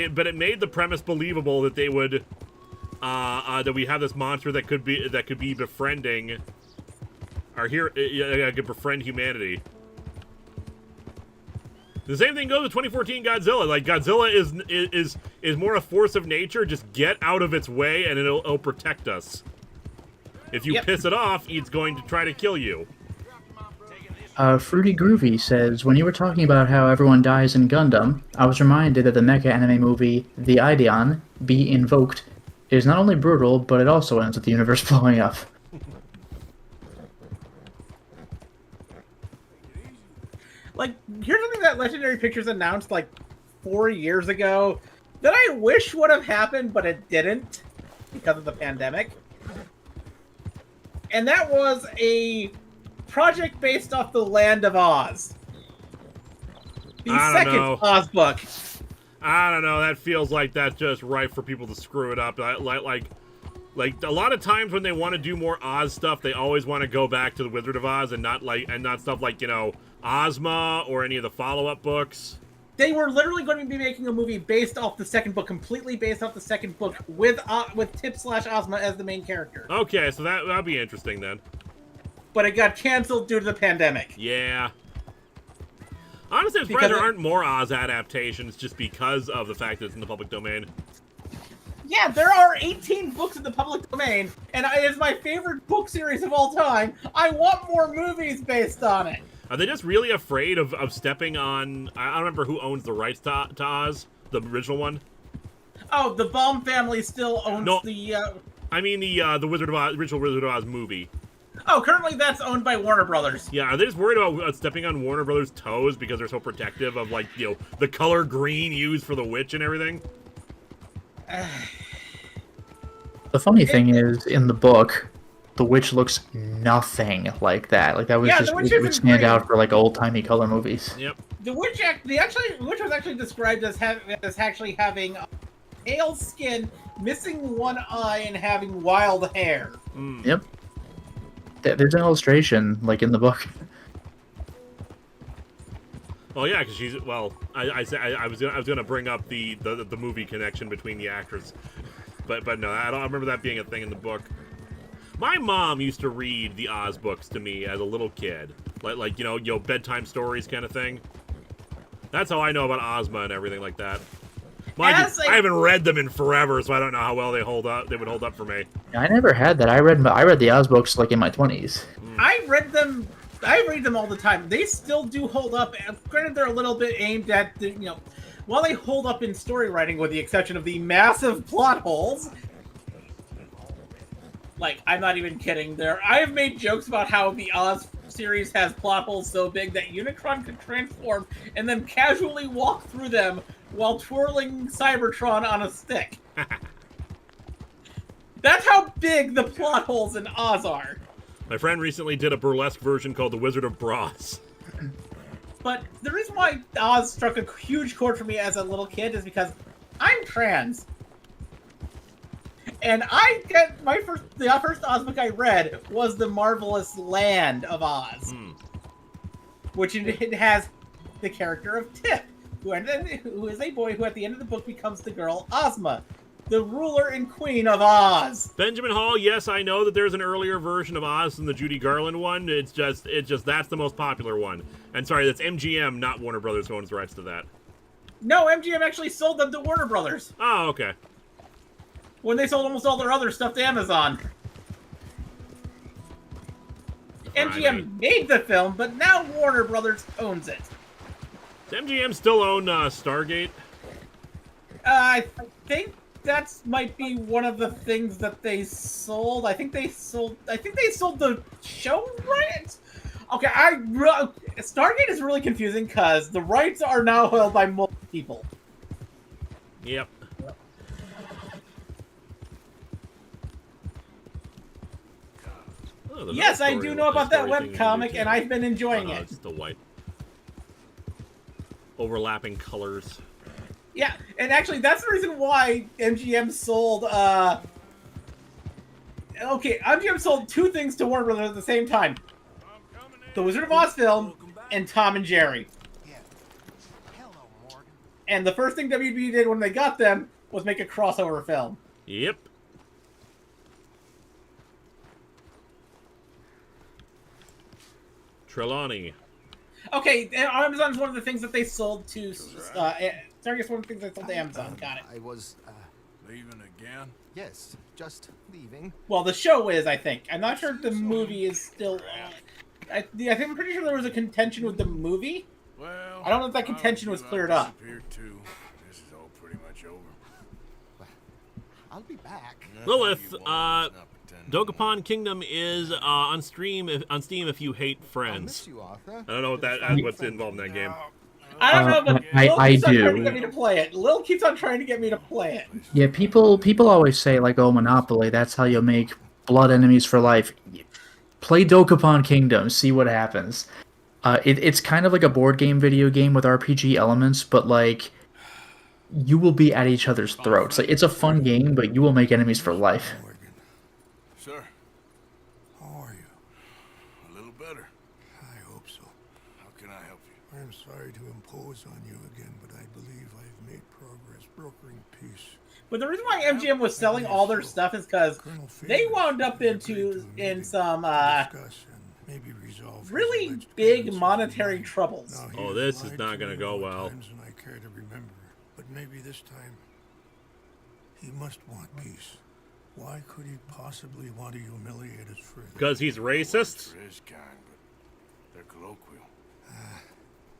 the premise believable that they would that we have this monster that could be befriending our hero, could befriend humanity. The same thing goes with 2014 Godzilla. Like, Godzilla is more a force of nature. Just get out of its way, and it'll protect us. If you piss it off, it's going to try to kill you. Fruity Groovy says, when you were talking about how everyone dies in Gundam, I was reminded that the mecha anime movie The Ideon, Be Invoked, is not only brutal, but it also ends with the universe blowing up. Like, here's something that Legendary Pictures announced like 4 years ago that I wish would have happened, but it didn't because of the pandemic. And that was a project based off the Land of Oz. The I don't second know. Oz book. I don't know. That feels like that's just ripe for people to screw it up. Like Like, a lot of times when they want to do more Oz stuff, they always want to go back to the Wizard of Oz and not stuff like, you know, Ozma or any of the follow-up books. They were literally going to be making a movie based off the second book, completely based off the second book, with Tip/Ozma as the main character. Okay, so that'd be interesting then. But it got canceled due to the pandemic. Yeah. Honestly, I'm surprised there aren't more Oz adaptations just because of the fact that it's in the public domain. Yeah, there are 18 books in the public domain, and it is my favorite book series of all time. I want more movies based on it. Are they just really afraid of stepping on... I don't remember who owns the rights to Oz, the original one. Oh, the Baum family still owns I mean the Wizard of Oz, original Wizard of Oz movie. Oh, currently that's owned by Warner Brothers. Yeah, are they just worried about stepping on Warner Brothers' toes because they're so protective of, like, you know, the color green used for the witch and everything? The funny thing is, in the book, the witch looks nothing like that. Like, that was it would stand out for, like, old-timey color movies. Yep. The witch was actually described as actually having pale skin, missing one eye, and having wild hair. Mm. Yep. There's an illustration, like, in the book. Well, yeah, because she's... Well, I was gonna bring up the movie connection between the actors, but no, I don't remember that being a thing in the book. My mom used to read the Oz books to me as a little kid, like you know bedtime stories kind of thing. That's how I know about Ozma and everything like that. I haven't read them in forever, so I don't know how well they hold up. They would hold up for me. I never had that. I read the Oz books like in my 20s. I read them. I read them all the time. They still do hold up. Granted, they're a little bit aimed at while they hold up in story writing, with the exception of the massive plot holes. Like, I'm not even kidding. I have made jokes about how the Oz series has plot holes so big that Unicron could transform and then casually walk through them while twirling Cybertron on a stick. That's how big the plot holes in Oz are. My friend recently did a burlesque version called The Wizard of Bras. But the reason why Oz struck a huge chord for me as a little kid is because I'm trans. And the first Oz book I read was The Marvelous Land of Oz. Which it has the character of Tip, who is a boy who at the end of the book becomes the girl Ozma, the ruler and queen of Oz. Benjamin Hall, yes, I know that there's an earlier version of Oz than the Judy Garland one. It's just that's the most popular one. And sorry, that's MGM, not Warner Brothers, who owns the rights to that. No, MGM actually sold them to Warner Brothers. Oh, okay. When they sold almost all their other stuff to Amazon. MGM made the film, but now Warner Brothers owns it. Does MGM still own Stargate? I think that might be one of the things that they sold. I think they sold the show rights. Okay, Stargate is really confusing because the rights are now held by multiple people. Yep. Oh, yes, I do know about that webcomic, and I've been enjoying it. It's still white. Overlapping colors. Yeah, and actually, that's the reason why MGM sold, MGM sold two things to Warner Brothers at the same time. The Wizard of Oz film and Tom and Jerry. And the first thing WB did when they got them was make a crossover film. Yep. Trelawney. Okay, Amazon's one of the things that they sold to. Target's one of the things they sold to Amazon. Got it. I was leaving again? yes, just leaving. Well, the show is, I think. I'm not sure if the movie is still. I think I'm pretty sure there was a contention with the movie. Well, I don't know if that contention was cleared up. Too. This is all pretty much over. I'll be back. Lilith, Dokapon Kingdom is on Steam if you hate I'll Friends. miss you, Arthur. I don't know what's involved in that game. I don't know, but Lil I keeps on do. trying to get me to play it. Lil keeps on trying to get me to play it. Yeah, people always say, like, oh, Monopoly, that's how you make blood enemies for life. Play Dokapon Kingdom, see what happens. It's kind of like a board game video game with RPG elements, but, like, you will be at each other's throats. Like, it's a fun game, but you will make enemies for life. sir. How are you? A little better. I hope so. How can I help you? I am sorry to impose on you again, but I believe I've made progress brokering peace. But the reason why MGM was selling all their stuff is because Colonel they Favors wound up agreed to a in meeting some to discuss and maybe resolve his really alleged big grievances monetary with mine. troubles. Now, he Oh, has this is lied not to gonna me go more well. times than I care to remember, but maybe this time he must want peace. Why could he possibly want to humiliate us further? Because he's racist? For his kind, but they're colloquial.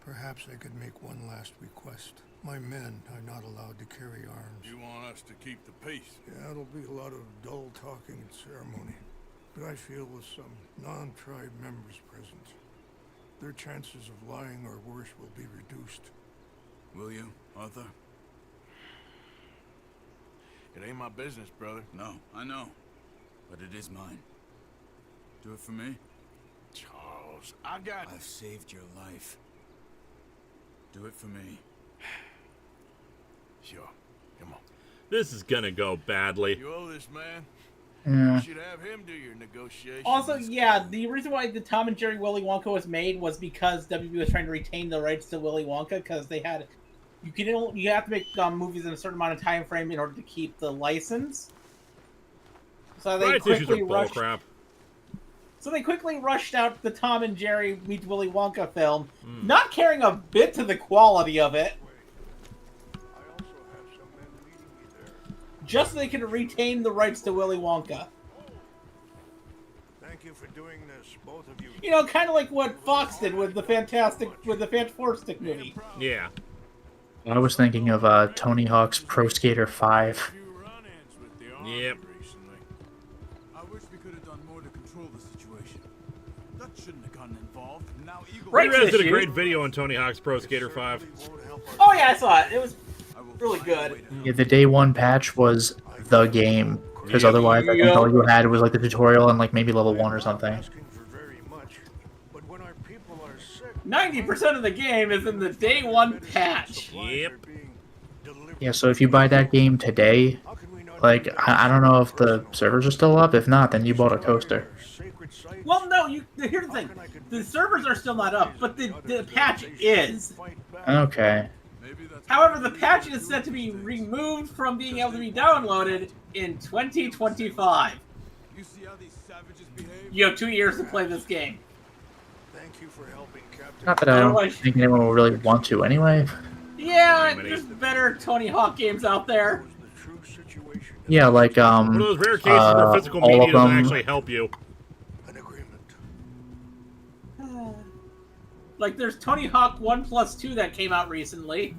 Perhaps I could make one last request. My men are not allowed to carry arms. You want us to keep the peace? Yeah, it'll be a lot of dull talking and ceremony. But I feel with some non-tribe members present, their chances of lying or worse will be reduced. Will you, Arthur? It ain't my business, brother. No, I know. But it is mine. Do it for me? Charles, I got... I've saved your life. Do it for me. Sure. Come on. This is gonna go badly. You owe this man. Yeah. You should have him do your negotiations. Also, yeah, the reason why the Tom and Jerry Willy Wonka was made was because WB was trying to retain the rights to Willy Wonka because they had you have to make movies in a certain amount of time frame in order to keep the license. So they Rights issues are quickly rushed. bullcrap. So they quickly rushed out the Tom and Jerry Meet Willy Wonka film, not caring a bit to the quality of it, I also have some men meeting me there. just so they could retain the rights to Willy Wonka. Thank you for doing this, both of you. You know, kind of like what Fox did with the Fantastic movie. Yeah. I was thinking of Tony Hawk's Pro Skater 5. Few run-ins with the army Yep. recently. I wish we could have done more to control the situation. That shouldn't have gotten involved. Now Eagle... Right. Rez did a issue. great video on Tony Hawk's Pro Skater 5. Oh yeah, I saw it. It was I will really find a good. way to help. Yeah, the day one patch was the game. Because Yep. otherwise, I think Yep. all you had was like the tutorial and like maybe level 1 or something. Asking for very much, but when our people are sick, 90% of the game is in the day one patch. Yep. are being delivered. Yeah, so if you buy that game today, How can we not like, do I don't know if the servers are still up. If not, then you bought a coaster. sacred sites? Well, no, here's the thing. The servers are still not up, but the patch is. Fight back. Okay. Maybe that's However, the patch is set to be removed from being able to be downloaded in 2025. You see how these savages behave? You have 2 years to play this game. Thank you for helping, Captain. Not that I don't Otherwise- think anyone will really want to anyway. Yeah, Many. there's better Tony Hawk games out there. Was the true situation Yeah, like, One of those rare cases where physical all media of doesn't them- actually help you. an agreement? Like, there's Tony Hawk 1+2 that came out recently.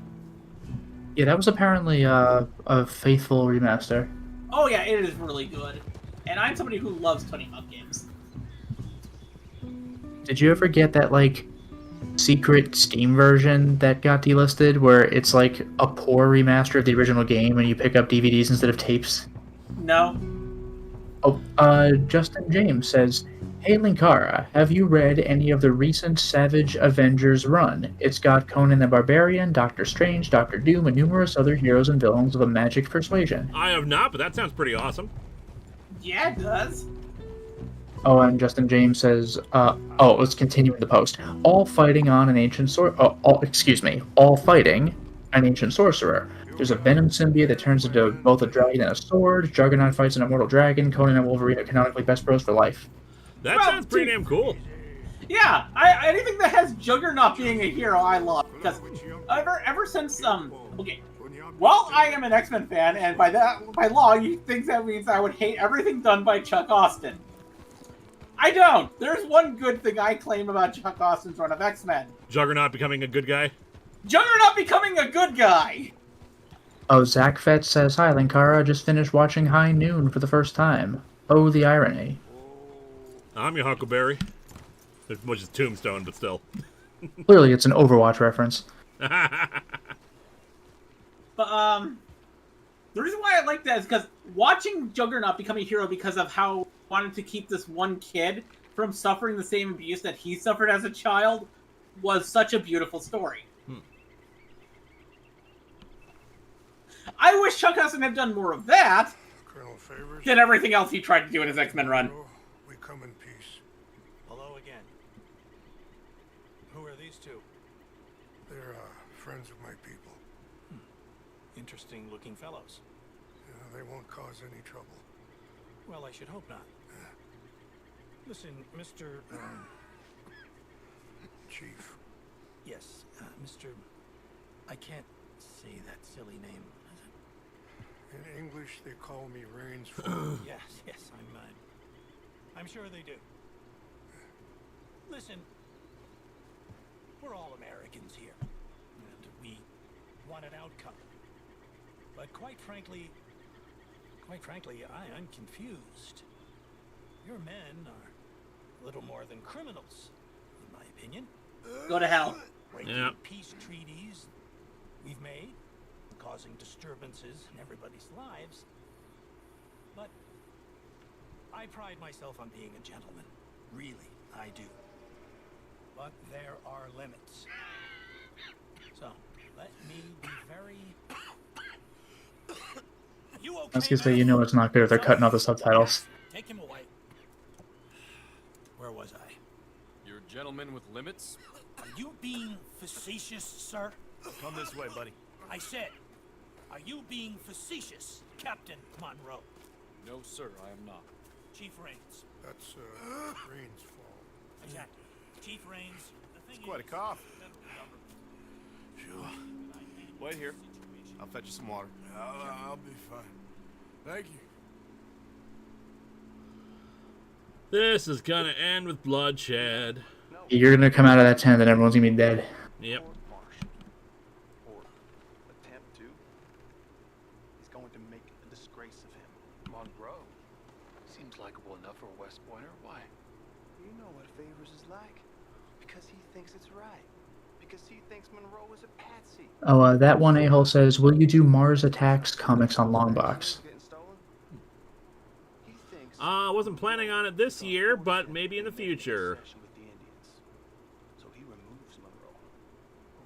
Yeah, that was apparently a faithful remaster. Oh yeah, it is really good. And I'm somebody who loves Tony Hawk games. Did you ever get that, like, secret Steam version that got delisted where it's, like, a poor remaster of the original game and you pick up DVDs instead of tapes? No? Oh, Justin James says, "Hey Linkara, have you read any of the recent Savage Avengers run? It's got Conan the Barbarian, Doctor Strange, Doctor Doom, and numerous other heroes and villains of a magic persuasion." I have not, but that sounds pretty awesome. Yeah, it does. Oh, and Justin James says, let's continue in the post. All fighting an ancient sorcerer. There's a venom symbiote that turns into both a dragon and a sword. Juggernaut fights an immortal dragon. Conan and Wolverine are canonically best bros for life. That Well, sounds pretty damn cool. Yeah, anything that has Juggernaut being a hero, I love. Because ever since, okay, well, I am an X-Men fan, and by law, you think that means I would hate everything done by Chuck Austin. I don't. There's one good thing I claim about Chuck Austin's run of X-Men. Juggernaut becoming a good guy. Juggernaut becoming a good guy! Oh, Zach Fett says, "Hi Linkara, just finished watching High Noon for the first time. Oh, the irony." I'm your Huckleberry. Which is Tombstone, but still. Clearly, it's an Overwatch reference. But, the reason why I like that is because watching Juggernaut become a hero because of how he wanted to keep this one kid from suffering the same abuse that he suffered as a child was such a beautiful story. I wish Chuck Austin had done more of that, Colonel Favors. Did everything else he tried to do in his X-Men run. We come in peace. Hello again. Who are these two? They're friends of my people. Interesting looking fellows. They won't cause any trouble. Well, I should hope not. Listen, Mr. Chief. Yes, Mr. I can't say that silly name. In English, they call me Rains. Yes, I'm sure they do. Listen, we're all Americans here, and we want an outcome. But quite frankly, I'm confused. Your men are a little more than criminals, in my opinion. Go to hell. Yeah. Peace treaties we've made, causing disturbances in everybody's lives. But I pride myself on being a gentleman. Really, I do. But there are limits. So, let me be very... You okay, I was gonna say, you know it's not good if they're cutting out the subtitles. Take him away. Where was I? You're a gentleman with limits? Are you being facetious, sir? Come this way, buddy. I said, are you being facetious, Captain Monroe? No, sir, I am not. Chief Rains. That's Rains' fault. Exactly. Chief Rains. The thing It's quite a is, cough. Sure. Wait here. I'll fetch you some water. I'll be fine. Thank you. This is gonna end with bloodshed. You're gonna come out of that tent and everyone's gonna be dead. Yep. Or attempt to. He's going to make a disgrace of him. Monroe seems likable enough for a West Pointer. Why? You know what Favors is like. Because he thinks it's right. Because he thinks Monroe is a patsy. Oh, that one a-hole says, will you do Mars Attacks comics on Longbox? Getting stolen? He thinks I wasn't planning on it this year, but maybe in the future. with the Indians. So he removes Monroe.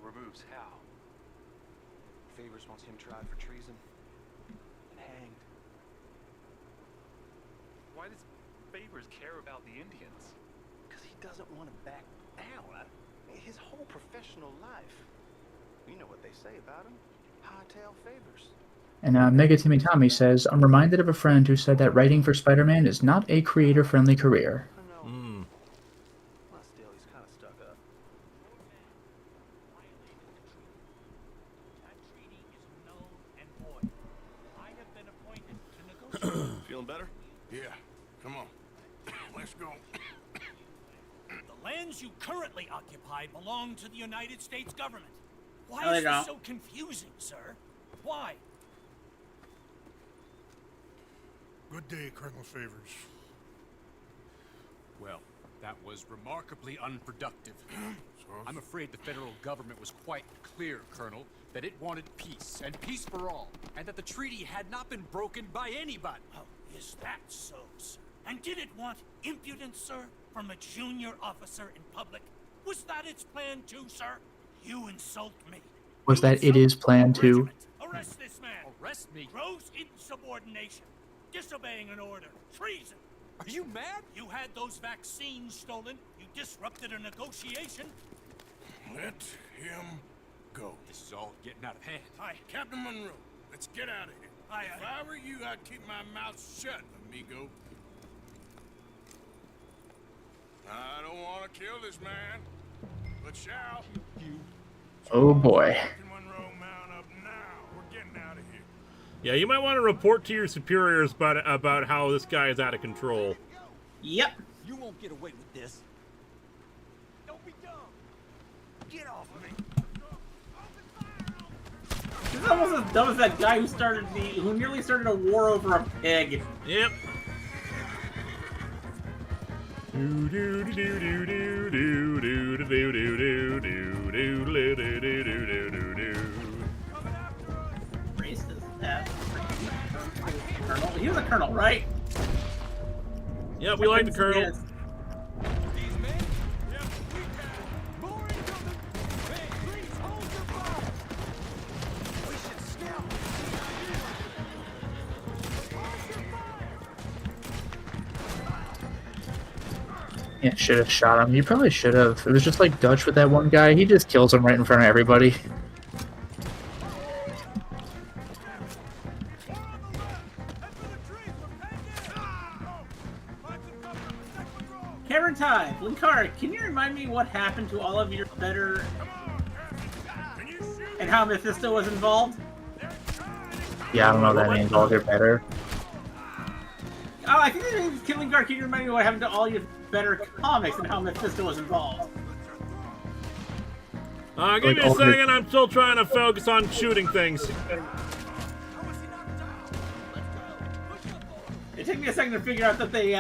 Removes how? Favors wants him tried for treason and hanged. Why does Favors care about the Indians? Because he doesn't want to back down. His whole professional life. You know what they say about him. Hightail Favors. And Mega Timmy Tommy says, I'm reminded of a friend who said that writing for Spider-Man is not a creator-friendly career. I know. Well, still, he's kind of stuck up. that treaty is null and void. I have been appointed to negotiate. Feeling better? Yeah. Come on. Let's go. The lands you currently occupy belong to the United States government. Why No, they is this don't. so confusing, sir? Why? Good day, Colonel Favors. Well, that was remarkably unproductive. I'm afraid the federal government was quite clear, Colonel, that it wanted peace, and peace for all, and that the treaty had not been broken by anybody. Oh, is that so, sir? And did it want impudence, sir, from a junior officer in public? Was that its plan too, sir? You insult me. Was You that it insult is plan the to? regiment. Arrest this man. Arrest me? Gross insubordination. Disobeying an order. Treason. Are you mad? You had those vaccines stolen. You disrupted a negotiation. Let him go. This is all getting out of hand. Captain Monroe, let's get out of here. If I were you, I'd keep my mouth shut, amigo. I don't want to kill this man, but shall. Oh boy. Captain Monroe, mount up now. We're getting out of here. Yeah, you might want to report to your superiors about how this guy is out of control. Yep. You won't get away with this. Don't be dumb. Get off of me. This is almost as dumb as that guy who nearly started a war over a pig. Yep. Racist ass. Colonel. He was a colonel, right? Yep, we like the colonel. Yes. These men? Yep, we can. More incoming. Hey, please hold your fire. We should scout. Hold your Yeah, should have shot him. You probably should have. It was just like Dutch with that one guy. He just kills him right in front of everybody. Cameron Tide, Linkara, can you remind me what happened to all of your better and how Mephisto was involved? Yeah, I don't know if that means all your better. Oh, I think that means Linkara, can you remind me what happened to all your better comics and how Mephisto was involved? Give me a second, I'm still trying to focus on shooting things. It took me a second to figure out that they,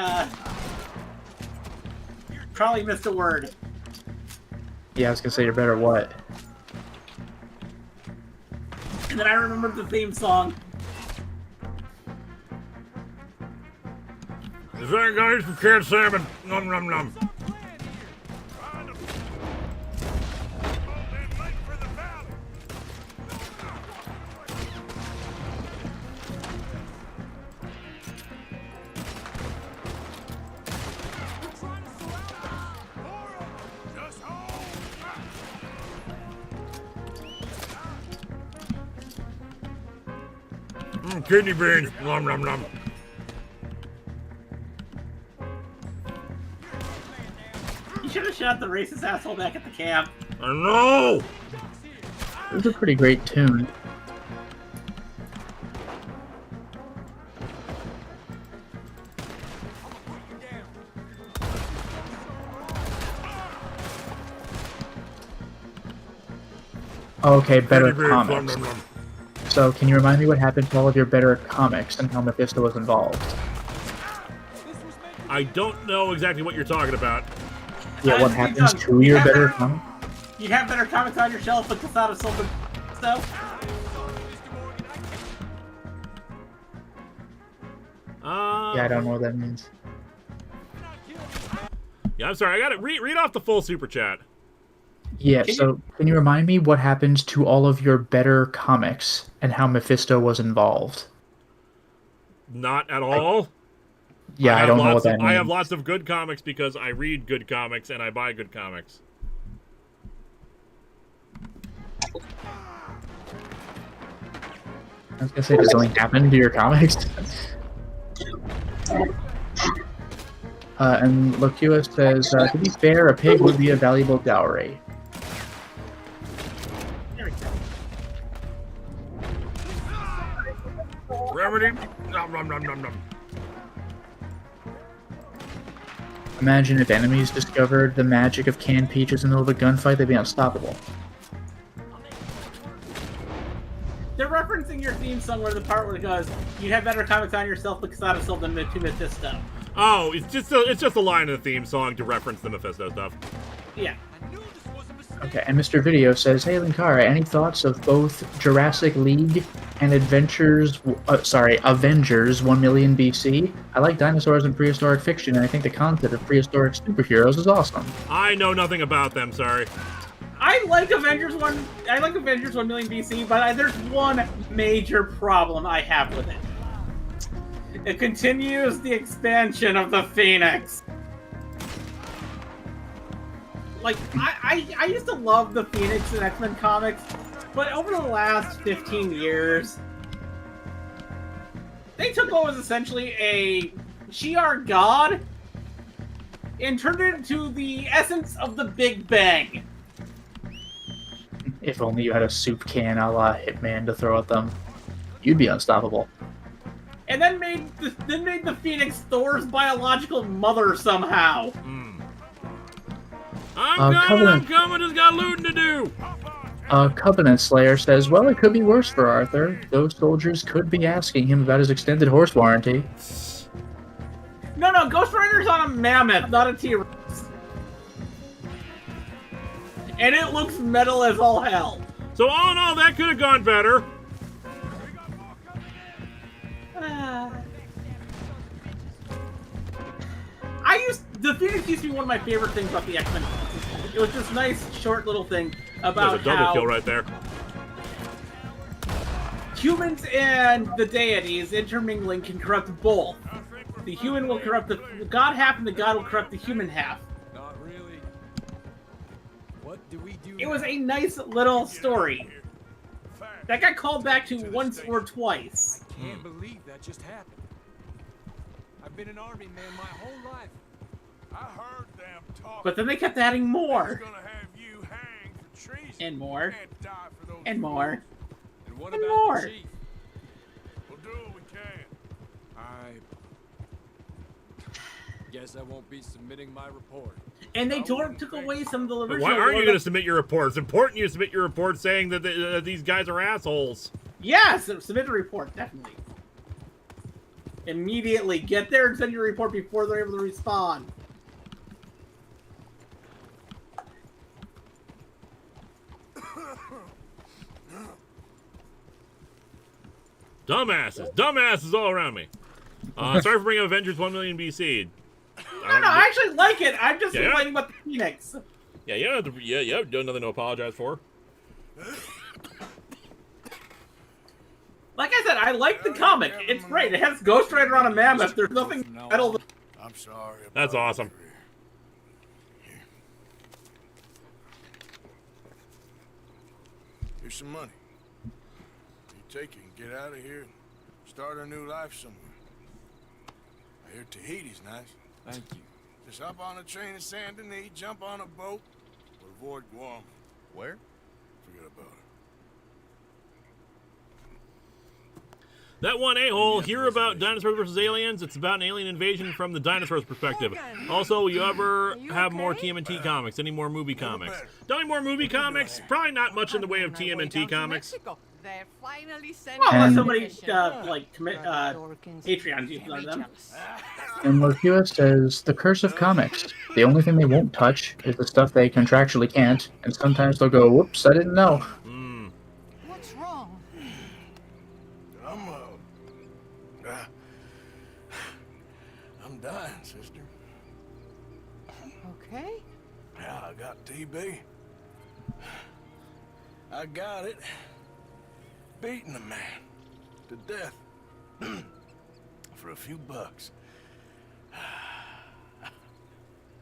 probably missed a word. Yeah, I was gonna say you're better what? And then I remembered the theme song. Is that guys from canned salmon? Nom nom nom. Kidney beans. Nom nom nom. You should have shot the racist asshole back at the camp. I know. It was a pretty great tune. Okay, better comics. So, can you remind me what happened to all of your better comics and how Mephisto was involved? I don't know exactly what you're talking about. Yeah, what happens to your better comics? You have better comics on your shelf, but Casada sold them stuff? Yeah, I don't know what that means. Yeah, I'm sorry. I got it. Read off the full super chat. Yeah, can you remind me what happened to all of your better comics and how Mephisto was involved? Not at all. I don't know what that means. I have lots of good comics because I read good comics and I buy good comics. I was gonna say, does something happen to your comics? And Locua says, to be fair, a pig would be a valuable dowry. Remedy? Nom nom nom nom nom. Imagine if enemies discovered the magic of canned peaches in the middle of a gunfight, they'd be unstoppable. They're referencing your theme song where the part where it goes, you have better comics on yourself, but Casada sold them to Mephisto. Oh, it's just a line in the theme song to reference the Mephisto stuff. Yeah. Okay, and Mr. Video says, hey Linkara, any thoughts of both Jurassic League and Avengers 1 million BC? I like dinosaurs and prehistoric fiction, and I think the concept of prehistoric superheroes is awesome. I know nothing about them, sorry. I like Avengers 1 million BC, but there's one major problem I have with it. It continues the expansion of the Phoenix. Like, I used to love the Phoenix and X-Men comics, but over the last 15 years, they took what was essentially a Shi'ar god and turned it into the essence of the Big Bang. If only you had a soup can a la Hitman to throw at them, you'd be unstoppable. And then made the Phoenix Thor's biological mother somehow. I'm coming, just got looting to do! Covenant Slayer says, well, it could be worse for Arthur. Those soldiers could be asking him about his extended horse warranty. No, Ghost Rider's on a mammoth, not a T-Rex. And it looks metal as all hell. So all in all, that could have gone better. The Phoenix used to be one of my favorite things about the X-Men. It was this nice, short little thing about There's a double kill right there. Humans and the deities intermingling can corrupt both. The human will corrupt the god half, and the god will corrupt the human half. do we do It was now? a nice little story that got called back to once or twice. I can't believe that just happened. I've been an army man my whole life. I heard them talk. But then they kept adding They're more gonna have you hanged for treason. and more You can't die for those and more. And what And about more. the chief? We'll do what we can. I guess I won't be submitting my report. And they took away some of the But original. why aren't you lore going to submit your report? It's important you submit your report saying that these guys are assholes. Yes, submit a report, definitely. Immediately get there and send your report before they're able to respawn. Dumbasses all around me. Sorry for bringing up Avengers 1 million BC. No, I actually like it. I'm just Yeah. complaining about the Phoenix. Yeah, you have nothing to apologize for. Like I said, I like the comic. It's great. It has Ghost Rider on a mammoth. There's nothing metal. I'm sorry. About That's awesome. your career. Here. Here's some money. You take it and get out of here and start a new life somewhere. I hear Tahiti's nice. Thank you. Just hop on a train to Saint Denis, jump on a boat, or avoid Guam. Where? Forget about it. That one a-hole, hear about dinosaurs versus aliens? It's about an alien invasion from the dinosaurs' perspective. Also, you ever have more TMNT comics? Any more movie comics? Don't any more movie comics? Probably not much in the way of TMNT comics. They're finally Well, unless And- somebody commit Patreon deals on them. And Morpheus says, the curse of comics. The only thing they won't touch is the stuff they contractually can't, and sometimes they'll go, whoops, I didn't know. What's wrong? I'm dying, sister. Okay. Yeah, I got TB. I got it. Beating a man to death for a few bucks.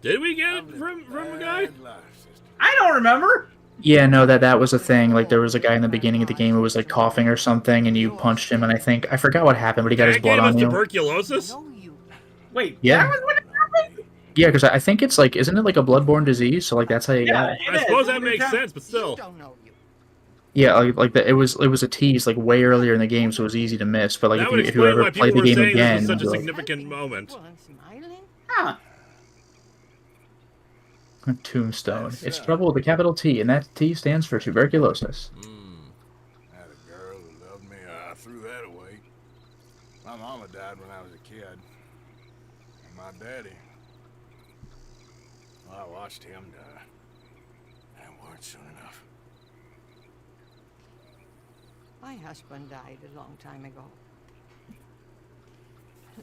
Did we get it from a guy? Bad life, sister. I don't remember. Yeah, no, that was a thing. Like, there was a guy in the beginning of the game who was, like, coughing or something, and you punched him, and I forgot what happened, but he got his That blood gave us on you. tuberculosis? Know you. Wait, Yeah. that was what happened? Yeah, because I think it's, like, isn't it, like, a bloodborne disease? So, like, that's how you got it. it I is. suppose It that was makes that- sense, but You still. don't know you. Yeah, it was a tease, like, way earlier in the game, so it was easy to miss. But, like, That would if you explain ever why play people the were game saying again, this was such a you'll be like, significant moment. People and smiling. Huh. Tombstone. It's trouble with a capital T, and that T stands for tuberculosis. Had a girl who loved me. I threw that away. My mama died when I was a kid. And my daddy, well, I watched him die. And it weren't soon enough. My husband died a long time ago.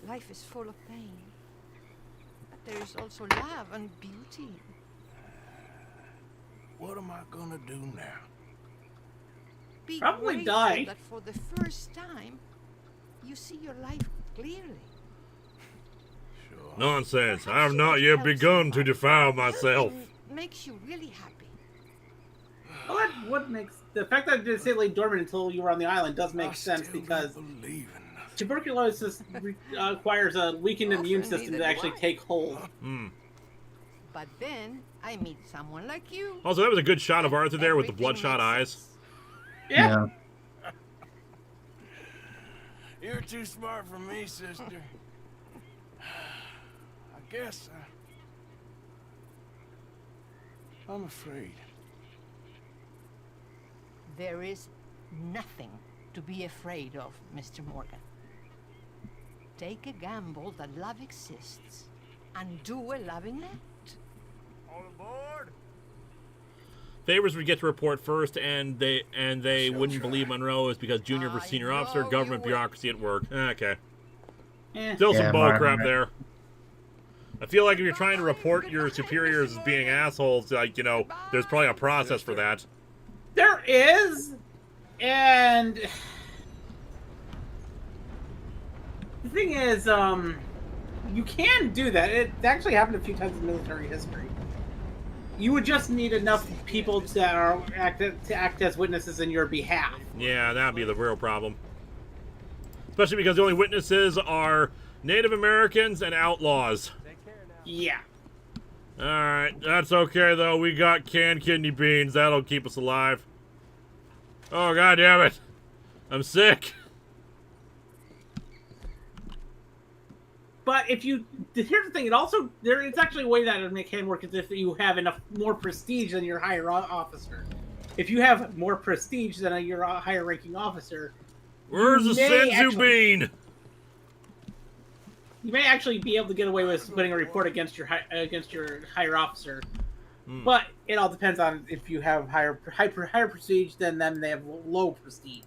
Life is full of pain. But there is also love and beauty. What am I gonna do now? Be Probably grateful die. that for the first time, you see your life clearly. Sure. Nonsense. I have not yet begun to defile myself. Something makes you really happy. Well, that what makes the fact that it didn't stay laid dormant until you were on the island does make I sense still because don't believe in nothing. tuberculosis requires a weakened immune Often system neither to do actually I. take hold. But then I meet someone like you. Also, that was a good shot of Arthur there with the bloodshot eyes. Yeah. You're too smart for me, sister. I guess I'm afraid. There is nothing to be afraid of, Mr. Morgan. Take a gamble that love exists and do a loving act. On board. Favors would get to report first, and they wouldn't believe Monroe is because junior versus I senior officer, know government you will. bureaucracy at work. Okay. Eh. Still Yeah, some bull Martin, crap right. there. I feel like if you're trying to report your superiors as being assholes, like, you know, there's probably a process for that. There is, and the thing is, you can do that. It actually happened a few times in military history. You would just need enough people that are to act as witnesses in your behalf. Yeah, that'd be the real problem. Especially because the only witnesses are Native Americans and outlaws. Yeah. Alright, that's okay though. We got canned kidney beans. That'll keep us alive. Oh, god damn it. I'm sick. But if you, here's the thing, it's actually a way that it can work is if you have enough more prestige than your higher officer. If you have more prestige than your higher ranking officer, where's the senzu bean? You may actually be able to get away with putting a report against your higher officer. But it all depends on if you have higher prestige than them. They have low prestige,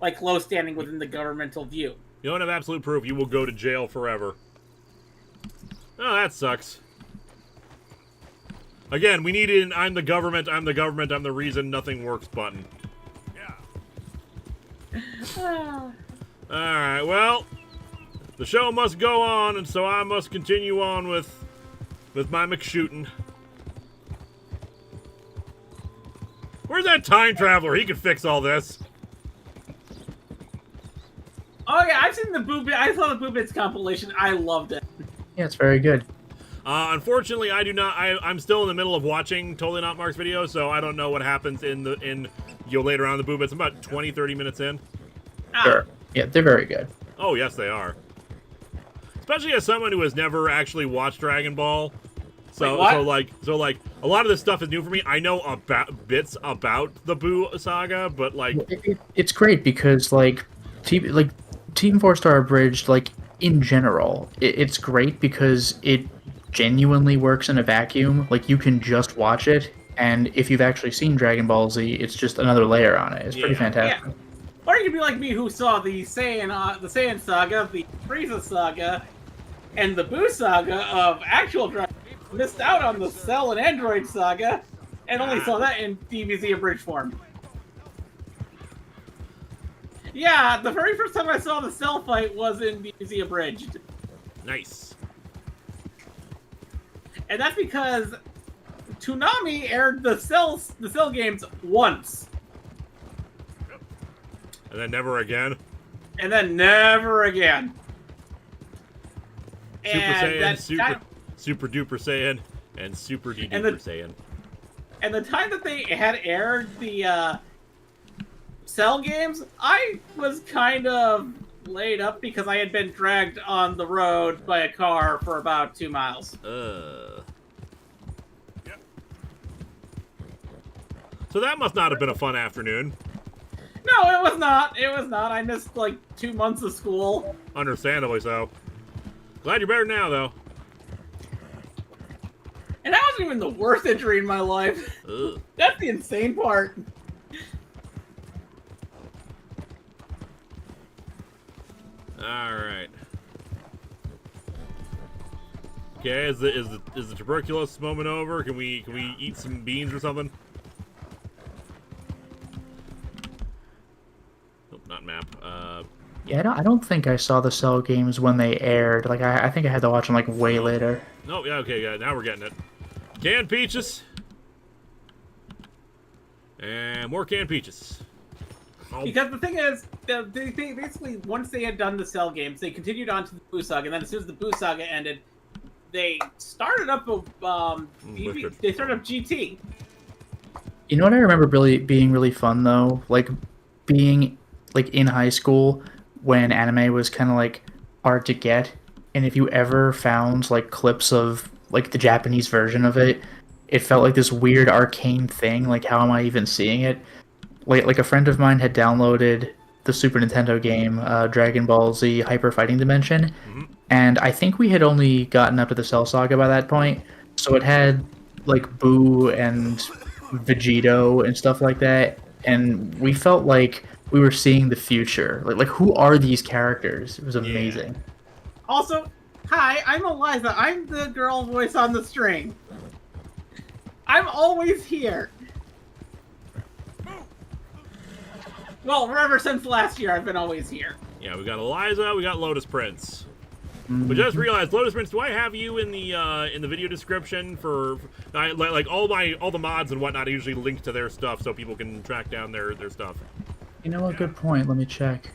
like low standing within the governmental view. You don't have absolute proof. You will go to jail forever. Oh, that sucks. Again, we need an I'm the government, I'm the reason nothing works button. Yeah. Alright, well, the show must go on, and so I must continue on with my McShootin'. Where's that time traveler? He can fix all this. Oh yeah, I've seen the Boobits. I saw the Boobits compilation. I loved it. Yeah, it's very good. Unfortunately, I do not. I'm still in the middle of watching Totally Not Mark's video, so I don't know what happens in later on in the Boobits. I'm about 20-30 minutes in. Sure. Yeah, they're very good. Oh yes, they are. Especially as someone who has never actually watched Dragon Ball. So like a lot of this stuff is new for me. I know bits about the Buu saga, but like it's great because like Team 4-Star Abridged, like in general, it's great because it genuinely works in a vacuum. Like you can just watch it, and if you've actually seen Dragon Ball Z, it's just another layer on it. It's pretty fantastic. Yeah. Or you could be like me, who saw the Saiyan saga, the Frieza saga, and the Buu saga of actual Dragon. Missed out on the Cell and Android saga, and only saw that in DBZ abridged form. Yeah, the very first time I saw the Cell fight was in DBZ abridged. Nice. And that's because Toonami aired the Cell games once. And then never again. And then never again. Super Saiyan, Super Duper Saiyan, and Super D-Duper Saiyan. And the time that they had aired the Cell games, I was kind of laid up because I had been dragged on the road by a car for about 2 miles. So that must not have been a fun afternoon. No, it was not. It was not. I missed like 2 months of school. Understandably so. Glad you're better now, though. And that wasn't even the worst injury in my life. Ugh. That's the insane part. Alright. Okay, is the tuberculosis moment over? Can we eat some beans or something? Nope, not map. Yeah, I don't think I saw the Cell games when they aired. Like, I think I had to watch them, like, way later. No, yeah, okay, yeah, now we're getting it. Canned peaches. And more canned peaches. Oh. Because the thing is, they basically, once they had done the Cell games, they continued on to the Buu saga, and then as soon as the Buu saga ended, they started up they started up GT. You know what I remember being really fun, though? Like, being, like, in high school when anime was kind of, like, hard to get, and if you ever found, like, clips of, like, the Japanese version of it, it felt like this weird arcane thing. Like, how am I even seeing it? Like a friend of mine had downloaded the Super Nintendo game Dragon Ball Z Hyper Fighting Dimension, and I think we had only gotten up to the Cell Saga by that point, so it had like Buu and Vegito and stuff like that, and we felt like we were seeing the future. Like who are these characters? It was amazing. Yeah. Also, hi, I'm Eliza. I'm the girl voice on the string. I'm always here. Well, ever since last year, I've been always here. Yeah, we got Eliza, we got Lotus Prince. But just realized, Lotus Prince, do I have you in the video description for like all the mods and whatnot? I usually link to their stuff so people can track down their stuff. You know what? Good point. Let me check.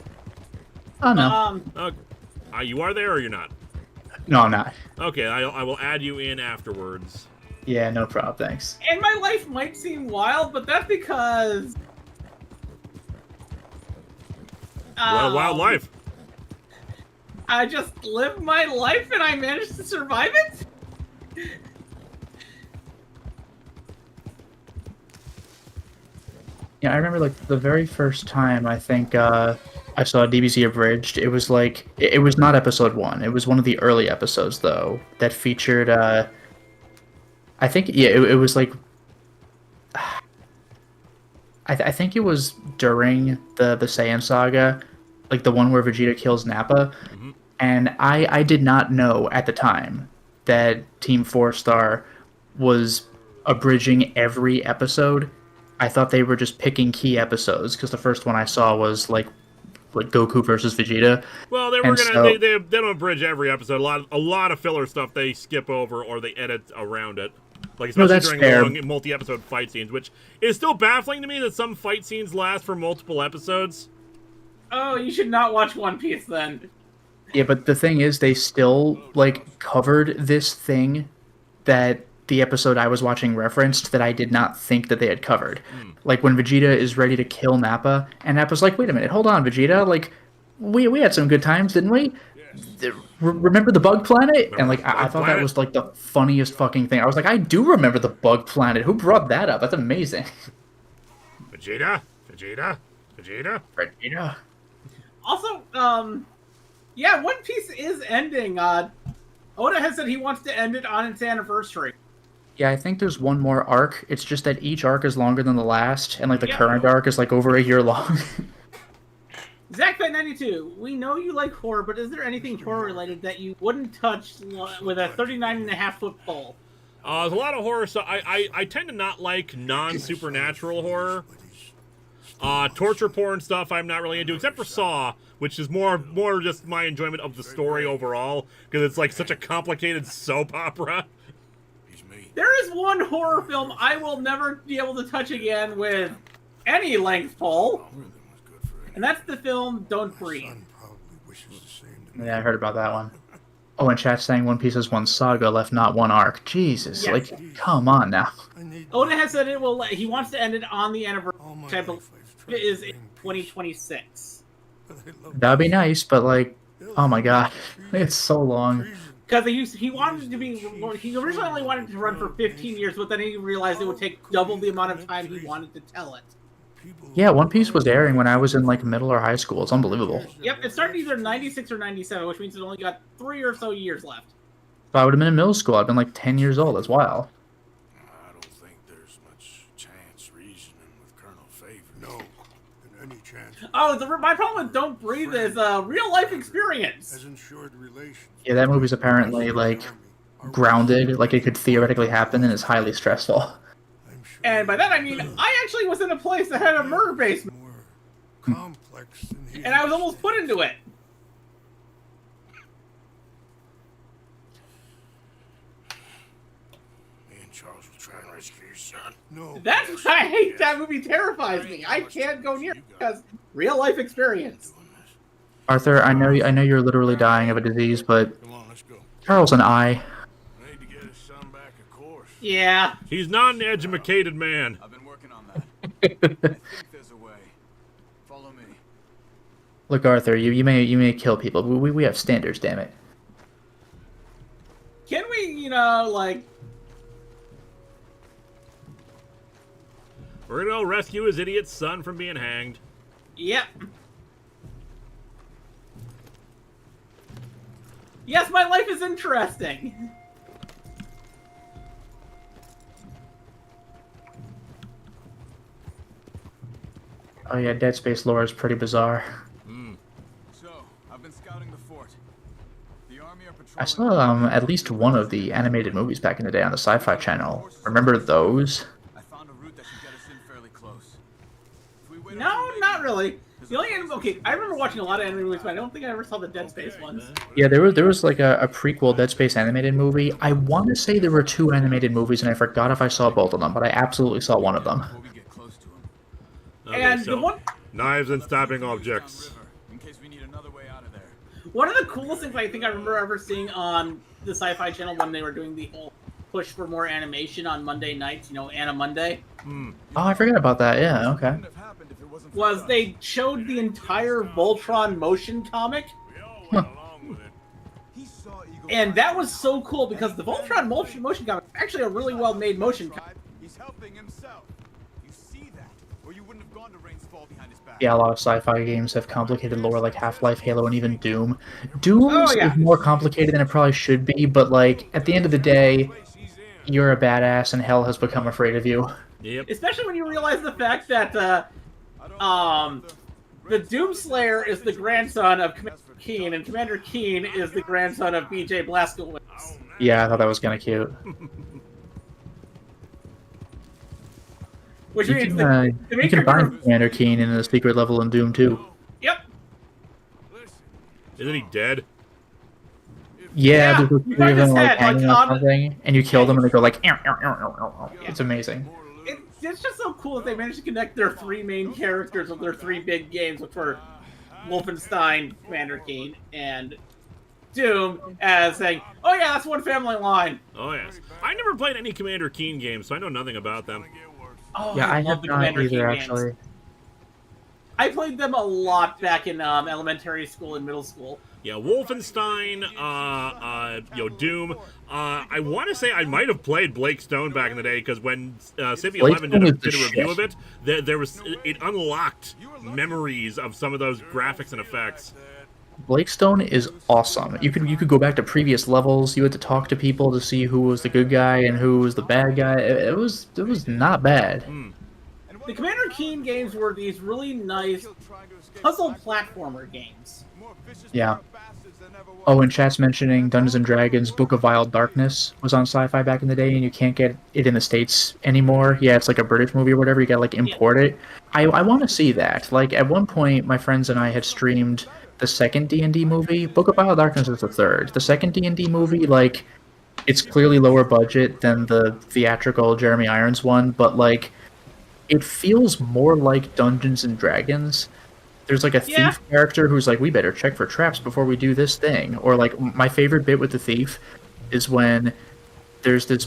Oh no. You are there or you're not? No, I'm not. Okay, I will add you in afterwards. Yeah, no problem. Thanks. And my life might seem wild, but that's because Wild life. I just lived my life and I managed to survive it? Yeah, I remember like the very first time I think I saw DBZ Abridged. It was like it was not episode 1. It was one of the early episodes though that featured. I think it was like. I think it was during the Saiyan saga, like the one where Vegeta kills Nappa, and I did not know at the time that Team 4-Star was abridging every episode. I thought they were just picking key episodes because the first one I saw was like Goku versus Vegeta. Well, they were gonna they don't abridge every episode. A lot of filler stuff they skip over or they edit around it. Like especially during long multi-episode fight scenes, which is still baffling to me that some fight scenes last for multiple episodes. Oh, you should not watch One Piece then. Yeah, but the thing is, they still like covered this thing that the episode I was watching referenced that I did not think that they had covered. Like when Vegeta is ready to kill Nappa, and Nappa's like, "Wait a minute, hold on, Vegeta. Like, we had some good times, didn't we? Remember the Bug Planet?" And like I thought that was like the funniest fucking thing. I was like, I do remember the Bug Planet. Who brought that up? That's amazing. Vegeta. Also, yeah, One Piece is ending. Oda has said he wants to end it on its anniversary. Yeah, I think there's one more arc. It's just that each arc is longer than the last, and like the current arc is like over a year long. ZachFat92, we know you like horror, but is there anything horror-related that you wouldn't touch with a 39.5-foot pole? There's a lot of horror stuff. I tend to not like non-supernatural horror. Torture porn stuff I'm not really into, except for Saw, which is more just my enjoyment of the story overall, because it's like such a complicated soap opera. There is one horror film I will never be able to touch again with any length pole. And that's the film Don't Breathe. Yeah, I heard about that one. Oh, and chat's saying One Piece is one saga left, not one arc. Jesus, like, come on now. Oda has said he wants to end it on the anniversary, which I believe is in 2026. That'd be nice, but like, oh my god, it's so long. Because he originally only wanted to run for 15 years, but then he realized it would take double the amount of time he wanted to tell it. Yeah, One Piece was airing when I was in like middle or high school. It's unbelievable. Yep, it started either 96 or 97, which means it only got 3 or so years left. If I would have been in middle school, I'd been like 10 years old. That's wild. I don't think there's much chance reasoning with Colonel Favor. No, any chance. Oh, my problem with Don't Breathe is a real-life experience. As ensured relations. Yeah, that movie's apparently like grounded, like it could theoretically happen, and it's highly stressful. And by that I mean, I actually was in a place that had a murder basement. And I was almost put into it. Me and Charles will try and rescue your son. No. That's why I hate that movie. Terrifies me. I can't go near it because real life experience. Arthur, I know you're literally dying of a disease, but Charles and I. Yeah. He's not an educated man. I've been working on that. I think there's a way. Follow me. Look, Arthur, you may kill people, but we have standards, damn it. Can we, like... We're gonna go rescue his idiot son from being hanged. Yep. Yes, my life is interesting. Oh yeah, Dead Space lore is pretty bizarre. So, I've been scouting the fort. The army are patrolling. I saw at least one of the animated movies back in the day on the Sci-Fi Channel. Remember those? I found a route that should get us in fairly close. No, not really. The only okay, I remember watching a lot of anime movies, but I don't think I ever saw the Dead Space ones. Yeah, there was like a prequel Dead Space animated movie. I want to say there were 2 animated movies, and I forgot if I saw both of them, but I absolutely saw one of them. Before we get close to him. Okay, And so the one knives and stabbing objects. In case we need another way out of there. One of the coolest things I think I remember ever seeing on the Sci-Fi Channel when they were doing the whole push for more animation on Monday nights, you know, Anna Monday, Oh, I forgot about that. Yeah, okay. was they showed the entire Voltron motion comic. And that was so cool because the Voltron motion comic is actually a really well-made motion comic. He's helping himself. You see that, or you wouldn't have gone to Rain's Fall behind his back. Yeah, a lot of sci-fi games have complicated lore like Half-Life, Halo, and even Doom. Doom yeah. is more complicated than it probably should be, but like at the end of the day, you're a badass and hell has become afraid of you. Yep. Especially when you realize the fact that the Doomslayer is the grandson of Commander Keen, and Commander Keen is the grandson of B.J. Blazkowicz. Yeah, I thought that was kind of cute. Which You means can, the you main can character find Commander Keen in a secret level in Doom too. Yep. Isn't he dead? Yeah, there's you three find of them his like head, hanging like, on on the- something, and you kill them and they go like, "Ew, ew, ew, ew, ew, ew." It's amazing. It's just so cool that they managed to connect their 3 main characters of their 3 big games, which were Wolfenstein, Commander Keen, and Doom, as saying, oh yeah, that's one family line. Oh yes. I never played any Commander Keen games, so I know nothing about them. Oh, Yeah, I love have the not Commander either Keen games. actually. I played them a lot back in elementary school and middle school. Yeah, Wolfenstein, Doom. I want to say I might have played Blake Stone back in the day because when Savvy Blake 11 Stone did a is the review of shit. it, there was it unlocked memories of some of those graphics and effects. Blake Stone is awesome. You could go back to previous levels. You had to talk to people to see who was the good guy and who was the bad guy. It was not bad. The Commander Keen games were these really nice puzzle platformer games. Yeah. Oh, and chat's mentioning Dungeons and Dragons Book of Wild Darkness was on Sci-Fi back in the day, and you can't get it in the States anymore. Yeah, it's like a British movie or whatever. You gotta like import it. I want to see that. Like at one point, my friends and I had streamed the second D&D movie. Book of Wild Darkness is the third. The second D&D movie, like, it's clearly lower budget than the theatrical Jeremy Irons one, but like, it feels more like Dungeons and Dragons. There's like a thief character who's like, we better check for traps before we do this thing. Or like, my favorite bit with the thief is when there's this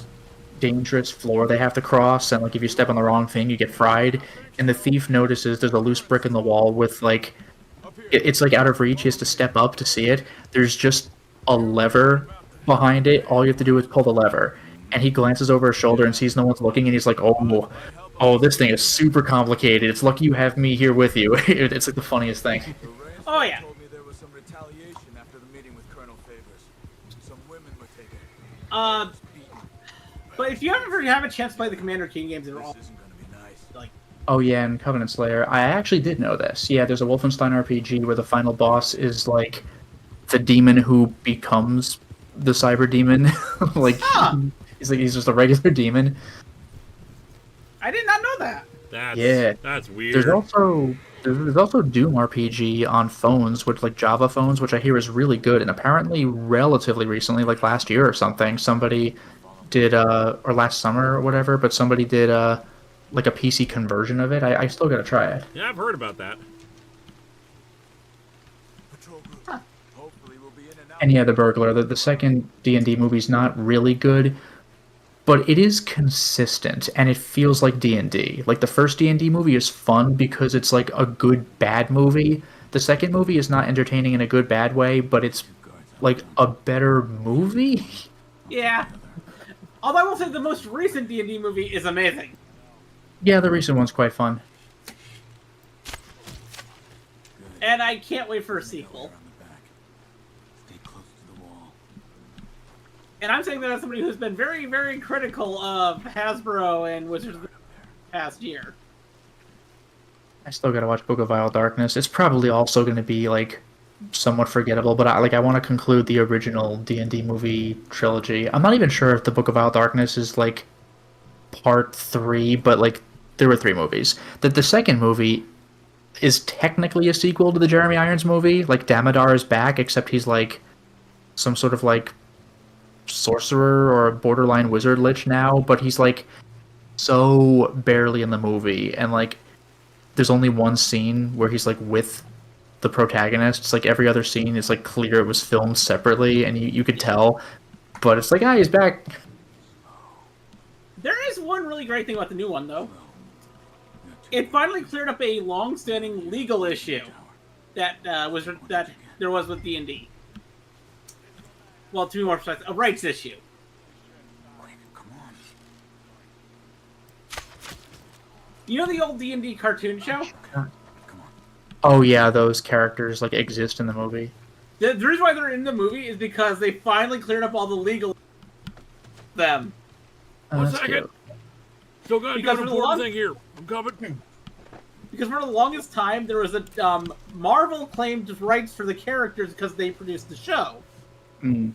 dangerous floor they have to cross, and like if you step on the wrong thing, you get fried. And the thief notices there's a loose brick in the wall with like, it's like out of reach. He has to step up to see it. There's just a lever behind it. All you have to do is pull the lever. And he glances over his shoulder and sees no one's looking, and he's like, oh, this thing is super complicated. It's lucky you have me here with you. It's like the funniest thing. Oh yeah. There was some retaliation after the meeting with Colonel Favors. Some women were taken. But if you ever have a chance to play the Commander Keen games, they're all like. Oh yeah, and Covenant Slayer. I actually did know this. Yeah, there's a Wolfenstein RPG where the final boss is like the demon who becomes the cyber demon. Like he's just a regular demon. I did not know that. That's weird. There's also Doom RPG on phones, which like Java phones, which I hear is really good. And apparently, relatively recently, like last year or something, somebody did or last summer or whatever, but somebody did like a PC conversion of it. I still gotta try it. Yeah, I've heard about that. And yeah, The Burglar, the second D&D movie's not really good, but it is consistent, and it feels like D&D. Like, the first D&D movie is fun because it's like a good, bad movie. The second movie is not entertaining in a good, bad way, but it's like a better movie? Yeah. Although I will say the most recent D&D movie is amazing. Yeah, the recent one's quite fun. And I can't wait for a sequel. And I'm saying that as somebody who's been very, very critical of Hasbro and Wizards of the past year. I still gotta watch Book of Wild Darkness. It's probably also gonna be like somewhat forgettable, but I want to conclude the original D&D movie trilogy. I'm not even sure if the Book of Wild Darkness is like part 3, but like there were 3 movies. The second movie, is technically a sequel to the Jeremy Irons movie. Like Damodar is back, except he's like some sort of like sorcerer or a borderline wizard lich now, but he's like so barely in the movie, and like there's only one scene where he's like with the protagonist. It's like every other scene is like clear it was filmed separately, and you could tell, but it's like, he's back. There is one really great thing about the new one, though. It finally cleared up a long-standing legal issue that there was with D&D. Well, to be more precise, a rights issue. You know the old D&D cartoon show? Oh yeah, those characters like exist in the movie. The reason why they're in the movie is because they finally cleared up all the legal them. Oh, 1 that's second. cute. Still got to do Because an for the important long- thing here. I'm coming. Because for the longest time, there was a Marvel claimed rights for the characters because they produced the show. Mm.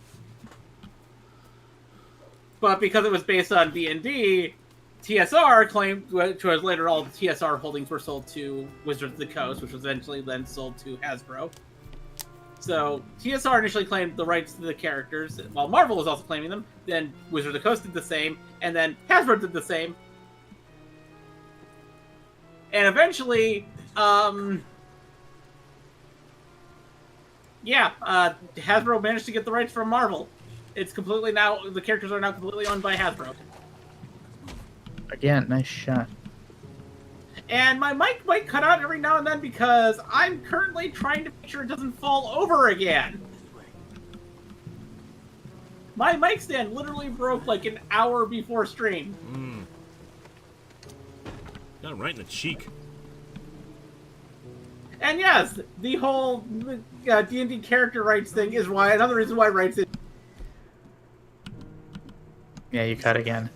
But because it was based on D&D, TSR claimed, which was later all the TSR holdings were sold to Wizards of the Coast, which was eventually then sold to Hasbro. So TSR initially claimed the rights to the characters, while Marvel was also claiming them. Then Wizards of the Coast did the same, and then Hasbro did the same. And eventually, Hasbro managed to get the rights from Marvel. It's completely now, the characters are now completely owned by Hasbro. Again, nice shot. And my mic might cut out every now and then because I'm currently trying to make sure it doesn't fall over again. My mic stand literally broke like an hour before stream. Got him right in the cheek. And yes, the whole D&D character rights thing is why another reason why rights is. Yeah, you cut again.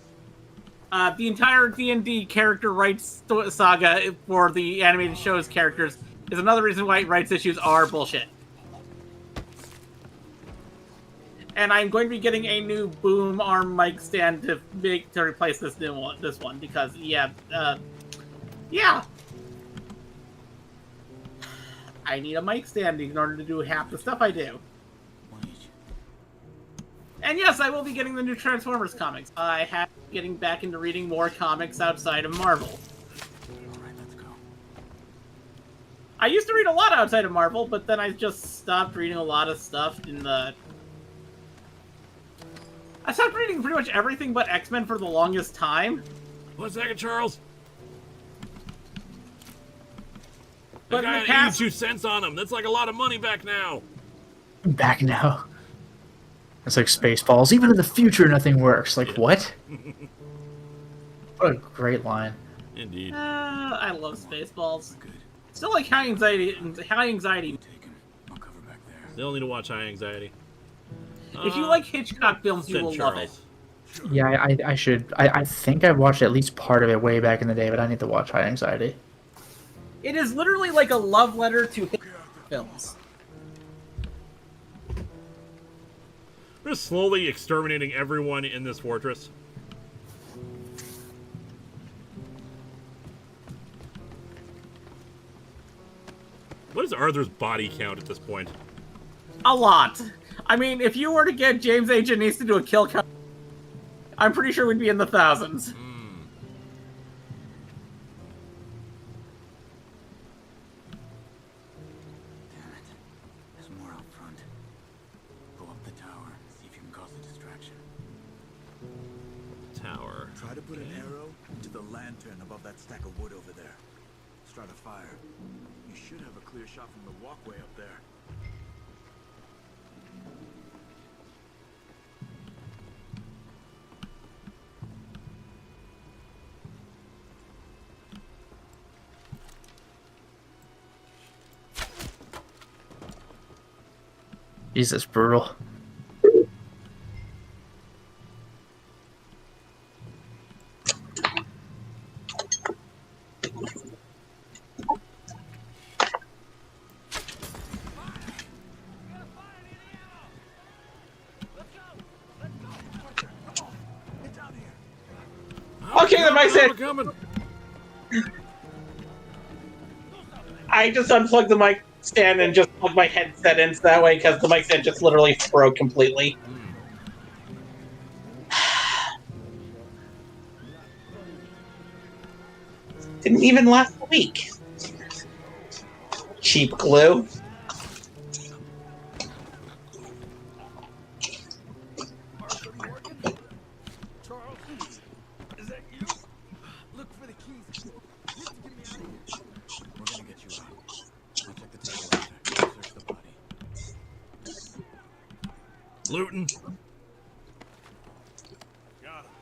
The entire D&D character rights saga for the animated show's characters is another reason why rights issues are bullshit. And I'm going to be getting a new boom arm mic stand to replace this one because yeah. I need a mic stand in order to do half the stuff I do. And yes, I will be getting the new Transformers comics. I have been getting back into reading more comics outside of Marvel. Alright, let's go. I used to read a lot outside of Marvel, but then I just stopped reading a lot of stuff in the... I stopped reading pretty much everything but X-Men for the longest time. 1 second, Charles. But That guy in the had past... 82 cents on him. That's like a lot of money back now. Back now. It's like Spaceballs. Even in the future, nothing works. Like, what? What a great line. Indeed. I love Spaceballs. Still like high anxiety. I'll cover back there. They'll need to watch High Anxiety. If you like Hitchcock films, you Send will Charles. love it. Yeah, I should. I think I watched at least part of it way back in the day, but I need to watch High Anxiety. It is literally like a love letter to Hitchcock films. We're just slowly exterminating everyone in this fortress. What is Arthur's body count at this point? A lot. I mean, if you were to get James A. Janice to do a kill count, I'm pretty sure we'd be in the thousands. Damn it. There's more out front. Go up the tower, see if you can cause a distraction. Tower. Try to put an arrow into the lantern above that stack of wood over there. Start a fire. You should have a clear shot from the walkway up there. Jesus, brutal. Okay, then I said, Coming. I just unplugged the mic stand and just plugged my headset in so that way, because the mic stand just literally broke completely. Didn't even last a week. Cheap glue. Charles, is that you? Look for the keys. You have to get me out of here. We're gonna get you out. I'll check the table after. Search the body. Looting. Got him.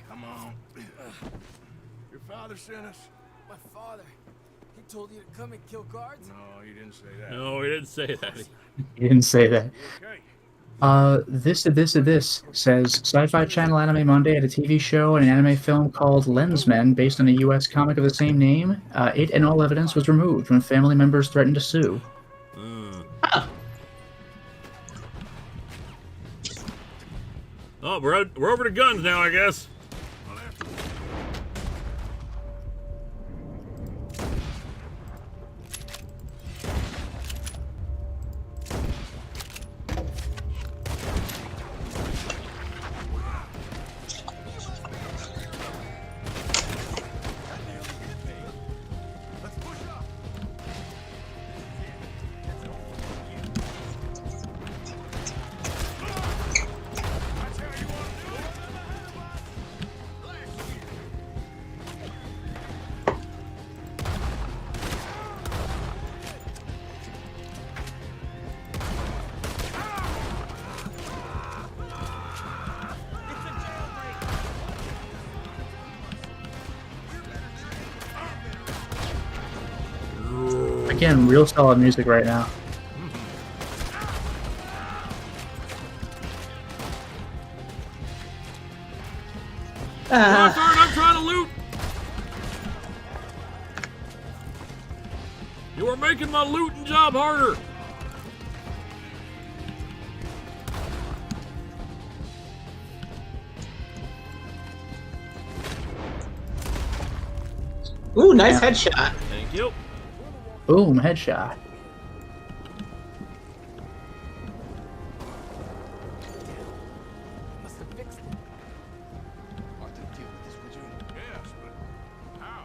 Come on. Your father sent us? My father. He told you to come and kill guards? No, he didn't say that. No, he didn't say that. You didn't say that. Okay. This says Sci-Fi Channel Anime Monday had a TV show and an anime film called Lensmen based on a U.S. comic of the same name. It and all evidence was removed when family members threatened to sue. Oh, we're over to guns now, I guess. Again, real solid music right now. I'm trying to loot. You are making my looting job harder. Ooh, nice headshot. Thank you. Boom, headshot. Must have fixed it. Arthur, deal with this, would you? Yes, but how?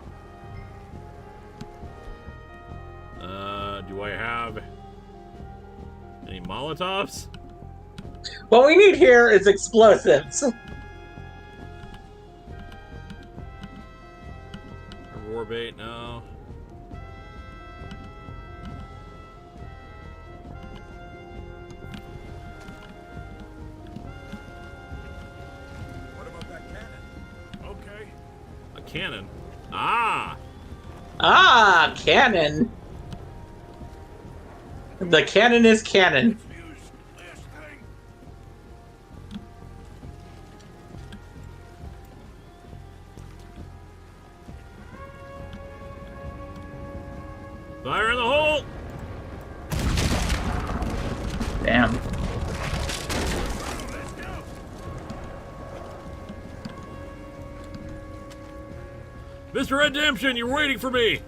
Do I have any Molotovs? What we need here is explosives. War bait? No. What about that cannon? Okay. A cannon. Ah! Ah, cannon. The cannon is cannon. Fuse. Last thing. Fire in the hole! Damn. Let's go. Mr. Redemption, you're waiting for me!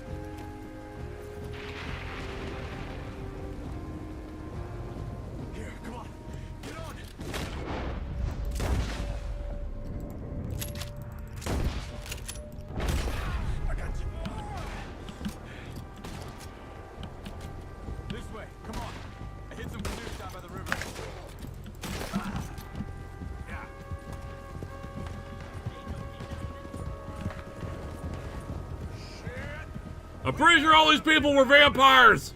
Here, come on. Get on it. I got you. This way. Come on. I hit some canoes down by the river. Yeah. I'm pretty sure all these people were vampires!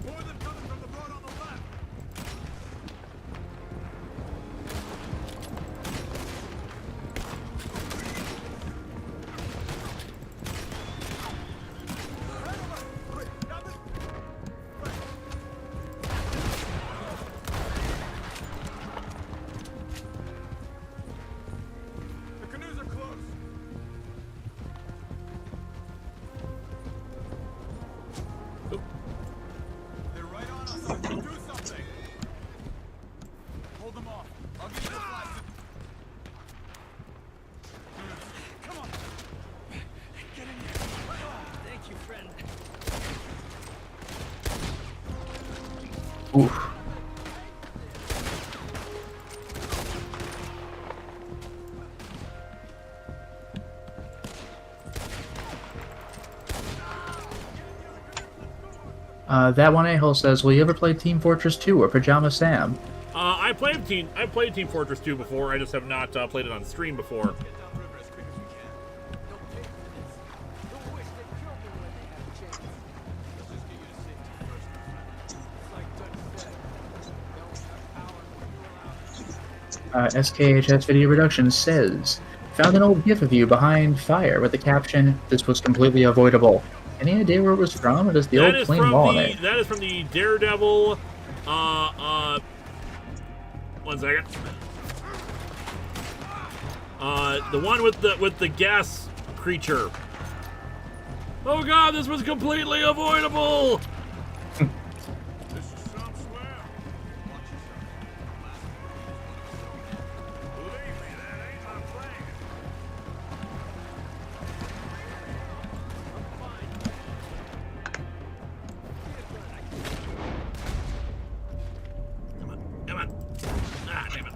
More than coming from the road on the left. Quick, down this. The canoes are close. Oof. That one a-hole says, will you ever play Team Fortress 2 or Pajama Sam? I played Team Fortress 2 before. I just have not played it on stream before. SKHS Video Productions says, found an old GIF of you behind fire with the caption, this was completely avoidable. Any idea where it was from? It is the old plain wall in it. That is from the Daredevil, one second. The one with the gas creature. Oh god, this was completely avoidable! This is some swell. Watch yourself. Believe me, that ain't my plan. Come on. Ah, damn it.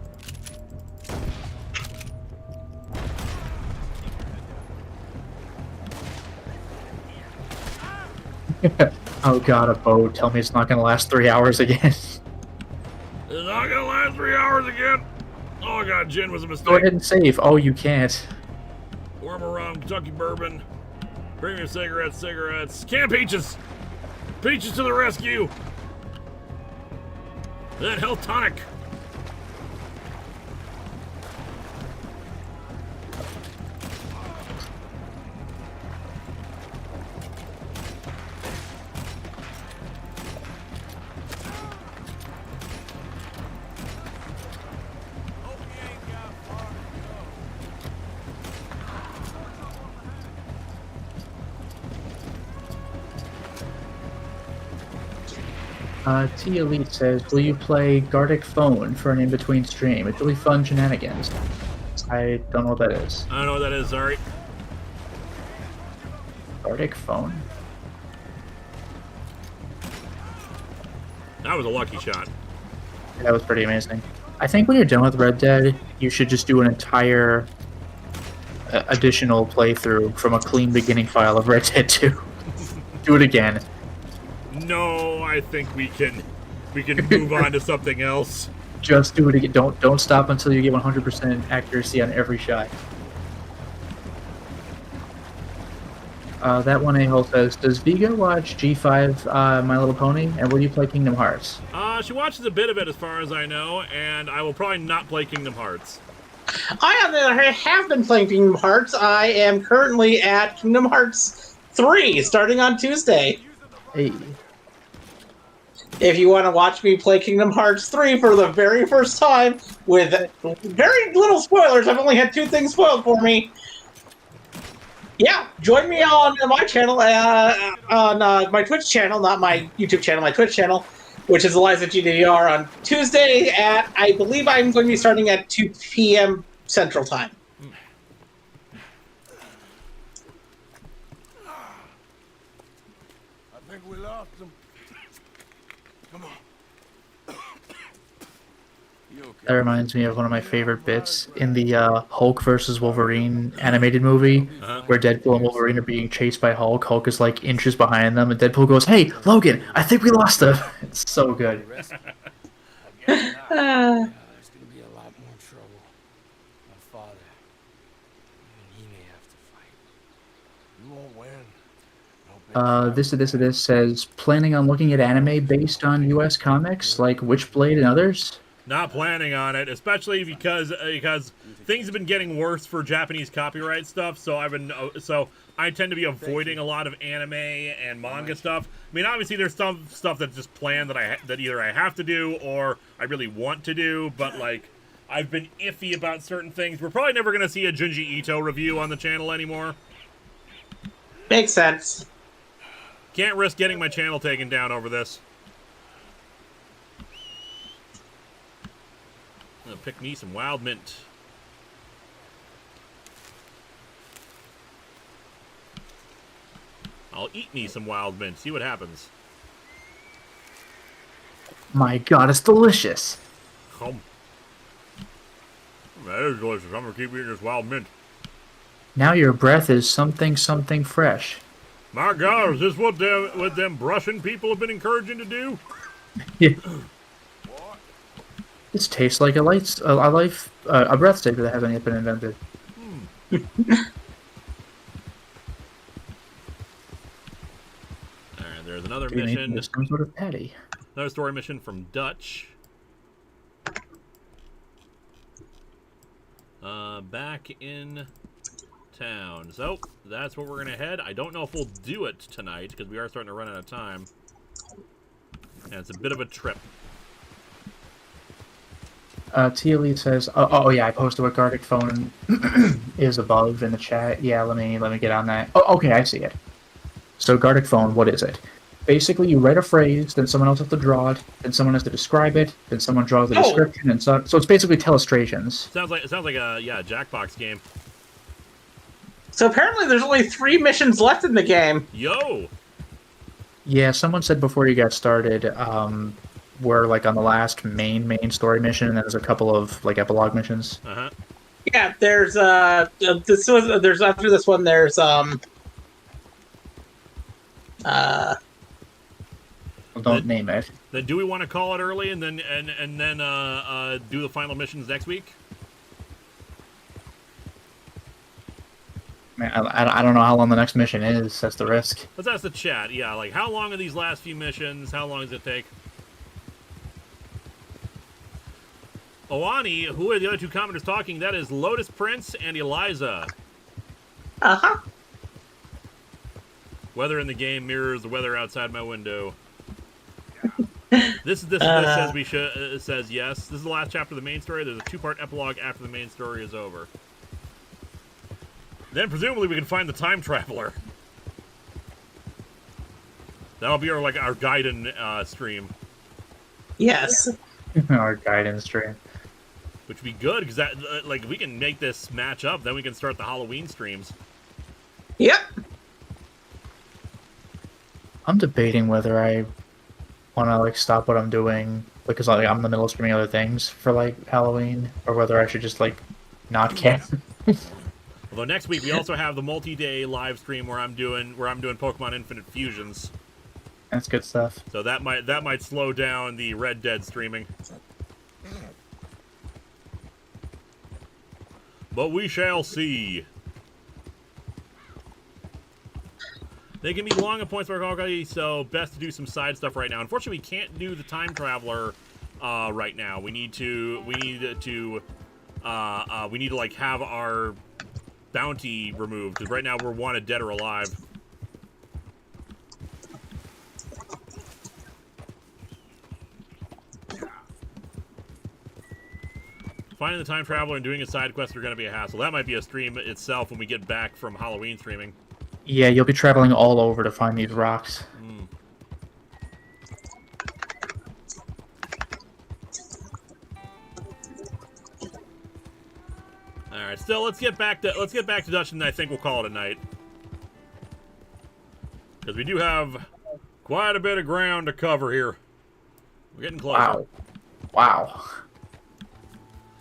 Oh god, a bow. Tell me it's not gonna last 3 hours again. It's not gonna last 3 hours again. Oh god, gin was a mistake. Go ahead and save. Oh, you can't. Warm around Kentucky bourbon. Bring your cigarettes. Can peaches! Peaches to the rescue! That health tonic! T Elite says, will you play Gartic Phone for an in-between stream? It's really fun shenanigans. I don't know what that is. I don't know what that is, sorry. Gartic Phone? That was a lucky shot. That was pretty amazing. I think when you're done with Red Dead, you should just do an entire additional playthrough from a clean beginning file of Red Dead 2. Do it again. No, I think we can move on to something else. Just do it again. Don't stop until you get 100% accuracy on every shot. That one a-hole says, does Vigo watch G5 My Little Pony, and will you play Kingdom Hearts? She watches a bit of it as far as I know, and I will probably not play Kingdom Hearts. I, on the other hand, have been playing Kingdom Hearts. I am currently at Kingdom Hearts 3, starting on Tuesday. Hey. If you want to watch me play Kingdom Hearts 3 for the very first time, with very little spoilers, I've only had 2 things spoiled for me. Yeah, join me on my channel, on my Twitch channel, not my YouTube channel, my Twitch channel, which is Eliza GDR on Tuesday at, I believe I'm going to be starting at 2 p.m. Central Time. I think we lost him. Come on. You okay? That reminds me of one of my favorite bits in the Hulk versus Wolverine animated movie, where Deadpool and Wolverine are being chased by Hulk. Hulk is like inches behind them, and Deadpool goes, "Hey, Logan, I think we lost him." It's so good. There's gonna be a lot more trouble. My father, even he may have to fight. You won't win. This says, planning on looking at anime based on U.S. comics like Witchblade and others? Not planning on it, especially because things have been getting worse for Japanese copyright stuff. So I tend to be avoiding a lot of anime and manga stuff. I mean, obviously there's some stuff that's just planned that either I have to do or I really want to do. But like, I've been iffy about certain things. We're probably never gonna see a Junji Ito review on the channel anymore. Makes sense. Can't risk getting my channel taken down over this. I'm gonna pick me some wild mint. I'll eat me some wild mint, see what happens. My God, it's delicious. That is delicious. I'm gonna keep eating this wild mint. Now your breath is something fresh. My God, is this what them brushing people have been encouraging to do? Yeah. This tastes like a breath saver that hasn't yet been invented. Alright, there's another mission. Some sort of patty. Another story mission from Dutch. Back in town. So, that's where we're gonna head. I don't know if we'll do it tonight, because we are starting to run out of time. And it's a bit of a trip. Tia Lee says, oh yeah, I posted what Gardic phone is above in the chat. Yeah, let me get on that. Oh, okay, I see it. So Gardic phone, what is it? Basically, you write a phrase, then someone else has to draw it, then someone has to describe it, then someone draws the description, and so it's basically telestrations. Sounds like a Jackbox game. So apparently, there's only 3 missions left in the game. Yo. Yeah, someone said before you got started, we're like on the last main story mission, and then there's a couple of like epilogue missions. Yeah, there's there's after this one there's Don't name it. Then do we want to call it early and then do the final missions next week? Man, I don't know how long the next mission is. That's the risk. Let's ask the chat. Yeah, like how long are these last few missions? How long does it take? Oani, who are the other 2 commenters talking? That is Lotus Prince and Eliza. Weather in the game mirrors the weather outside my window. This says we should. It says yes. This is the last chapter of the main story. There's a 2-part epilogue after the main story is over. Then presumably we can find the time traveler. That'll be our Gaiden stream. Yes. Our Gaiden stream. Which would be good because that if we can make this match up, then we can start the Halloween streams. Yep. I'm debating whether I want to stop what I'm doing because I'm in the middle of streaming other things for Halloween, or whether I should just not care. Although next week we also have the multi-day live stream where I'm doing Pokemon Infinite Fusions. That's good stuff. So that might slow down the Red Dead streaming. But we shall see. They can be long at points for Hawkeye, so best to do some side stuff right now. Unfortunately, we can't do the time traveler right now. We need to have our bounty removed because right now we're wanted dead or alive. Finding the time traveler and doing a side quest are going to be a hassle. That might be a stream itself when we get back from Halloween streaming. Yeah, you'll be traveling all over to find these rocks. All right, still let's get back to Dutch, and I think we'll call it a night because we do have quite a bit of ground to cover here. We're getting closer. Wow.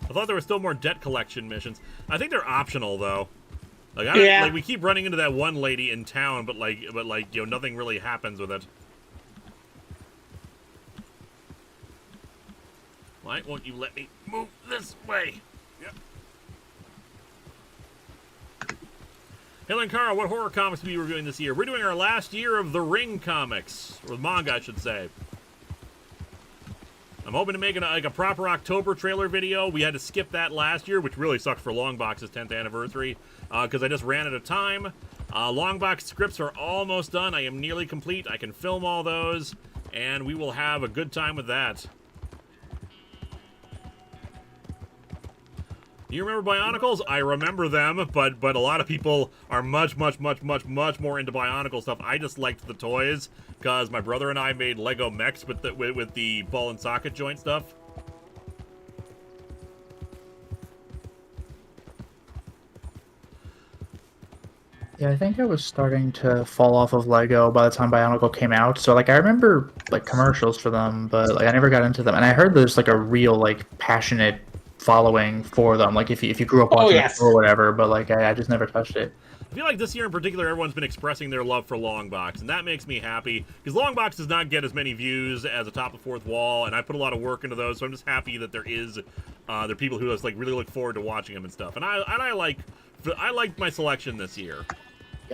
I thought there were still more debt collection missions. I think they're optional though. We keep running into that one lady in town, but nothing really happens with it. Why won't you let me move this way? Yep. Hey, Linkara, what horror comics are we reviewing this year? We're doing our last year of The Ring comics, or manga, I should say. I'm hoping to make a proper October trailer video. We had to skip that last year, which really sucked for Longbox's 10th anniversary, because I just ran out of time. Longbox scripts are almost done. I am nearly complete. I can film all those, and we will have a good time with that. Do you remember Bionicles? I remember them, but a lot of people are much more into Bionicle stuff. I just liked the toys because my brother and I made Lego mechs with the ball and socket joint stuff. Yeah, I think I was starting to fall off of Lego by the time Bionicle came out. So like I remember like commercials for them, but like I never got into them. And I heard there's like a real like passionate following for them. Like if you grew up watching it or whatever, but like I just never touched it. I feel like this year in particular, everyone's been expressing their love for Longbox, and that makes me happy, because Longbox does not get as many views as Atop the Fourth Wall, and I put a lot of work into those, so I'm just happy that there are people who just like really look forward to watching them and stuff. And I like my selection this year.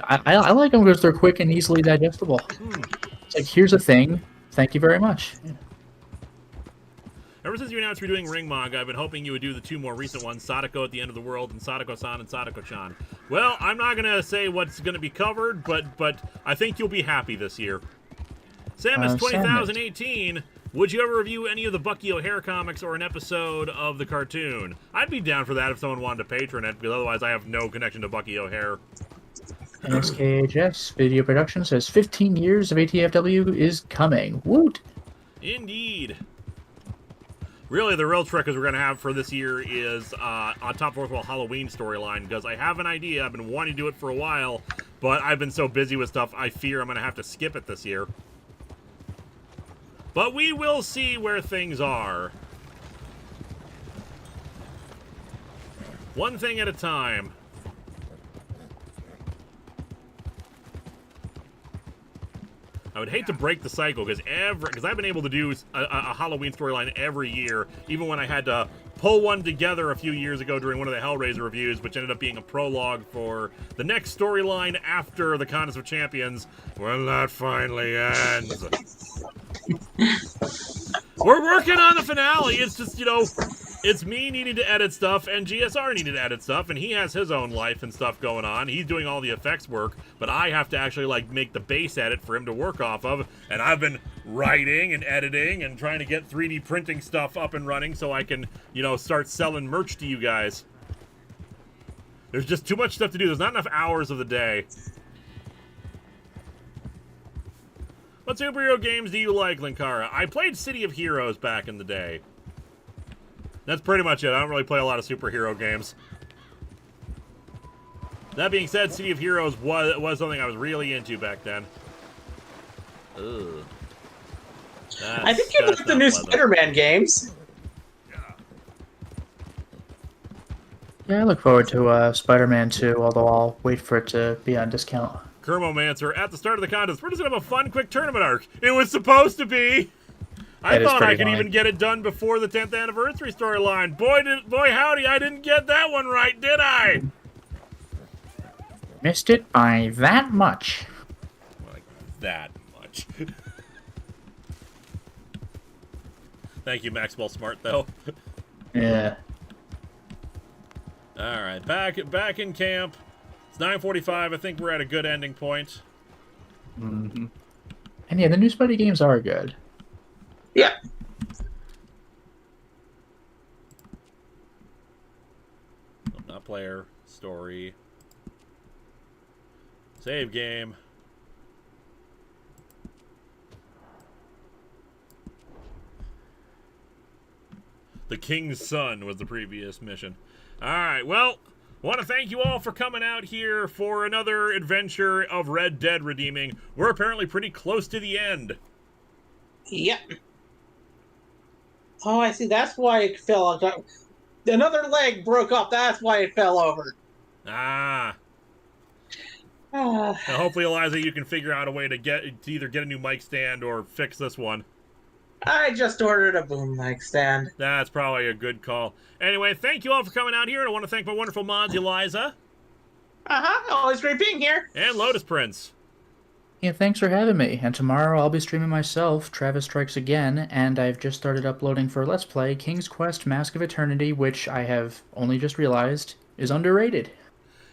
I like them because they're quick and easily digestible. It's like, here's a thing. Thank you very much. Ever since you announced you're doing Ring manga, I've been hoping you would do the two more recent ones, Sadako at the End of the World and Sadako-san and Sadako-chan. Well, I'm not going to say what's going to be covered, but I think you'll be happy this year. Samus 2018, would you ever review any of the Bucky O'Hare comics or an episode of the cartoon? I'd be down for that if someone wanted to patron it, because otherwise I have no connection to Bucky O'Hare. NSKHS Video Production says 15 years of ATFW is coming. Woot! Indeed. Really, the real trick we're going to have for this year is on Top Fourth Wall Halloween storyline, because I have an idea. I've been wanting to do it for a while, but I've been so busy with stuff, I fear I'm going to have to skip it this year. But we will see where things are. One thing at a time. I would hate to break the cycle, because I've been able to do a Halloween storyline every year, even when I had to pull one together a few years ago during one of the Hellraiser reviews, which ended up being a prologue for the next storyline after the Contest of Champions, when that finally ends. We're working on the finale. It's just, it's me needing to edit stuff, and GSR needed to edit stuff, and he has his own life and stuff going on. He's doing all the effects work, but I have to actually, like, make the base edit for him to work off of, and I've been writing and editing and trying to get 3D printing stuff up and running so I can, start selling merch to you guys. There's just too much stuff to do. There's not enough hours of the day. What superhero games do you like, Linkara? I played City of Heroes back in the day. That's pretty much it. I don't really play a lot of superhero games. That being said, City of Heroes was something I was really into back then. Ugh. I think you like the new Spider-Man games. Yeah, I look forward to Spider-Man 2, although I'll wait for it to be on discount. Kermomancer, at the start of the contest, we're just going to have a fun, quick tournament arc. It was supposed to be. I thought I could even get it done before the 10th anniversary storyline. Boy, howdy, I didn't get that one right, did I? Missed it by that much. Like, that much. Thank you, Maxwell Smart, though. Yeah. All right, back in camp. It's 9:45. I think we're at a good ending point. Mm-hmm. And yeah, the new Spidey games are good. Yeah. Not player. Story. Save game. The King's Son was the previous mission. Alright, well, I want to thank you all for coming out here for another adventure of Red Dead redeeming. We're apparently pretty close to the end. Yep. Oh, I see. That's why it fell off. Another leg broke off. That's why it fell over. Ah. Now, hopefully, Eliza, you can figure out a way to either get a new mic stand or fix this one. I just ordered a boom mic stand. That's probably a good call. Anyway, thank you all for coming out here, and I want to thank my wonderful mods, Eliza. Always great being here. And Lotus Prince. Yeah, thanks for having me. And tomorrow I'll be streaming myself, Travis Strikes Again, and I've just started uploading for Let's Play King's Quest Mask of Eternity, which I have only just realized is underrated.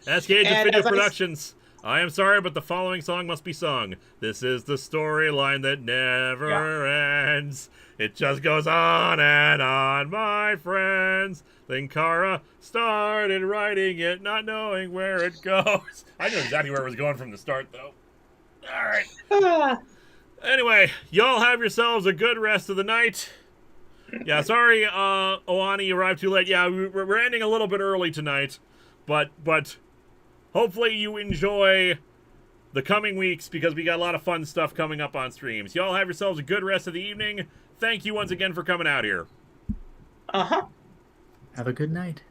SKH Video Productions. I am sorry, but the following song must be sung. This is the storyline that never ends. It just goes on and on, my friends. Linkara started writing it, not knowing where it goes. I knew exactly where it was going from the start, though. All right. Anyway, y'all have yourselves a good rest of the night. Yeah, sorry, Oani, you arrived too late. Yeah, we're ending a little bit early tonight, but hopefully you enjoy the coming weeks because we got a lot of fun stuff coming up on streams. Y'all have yourselves a good rest of the evening. Thank you once again for coming out here. Uh-huh. Have a good night.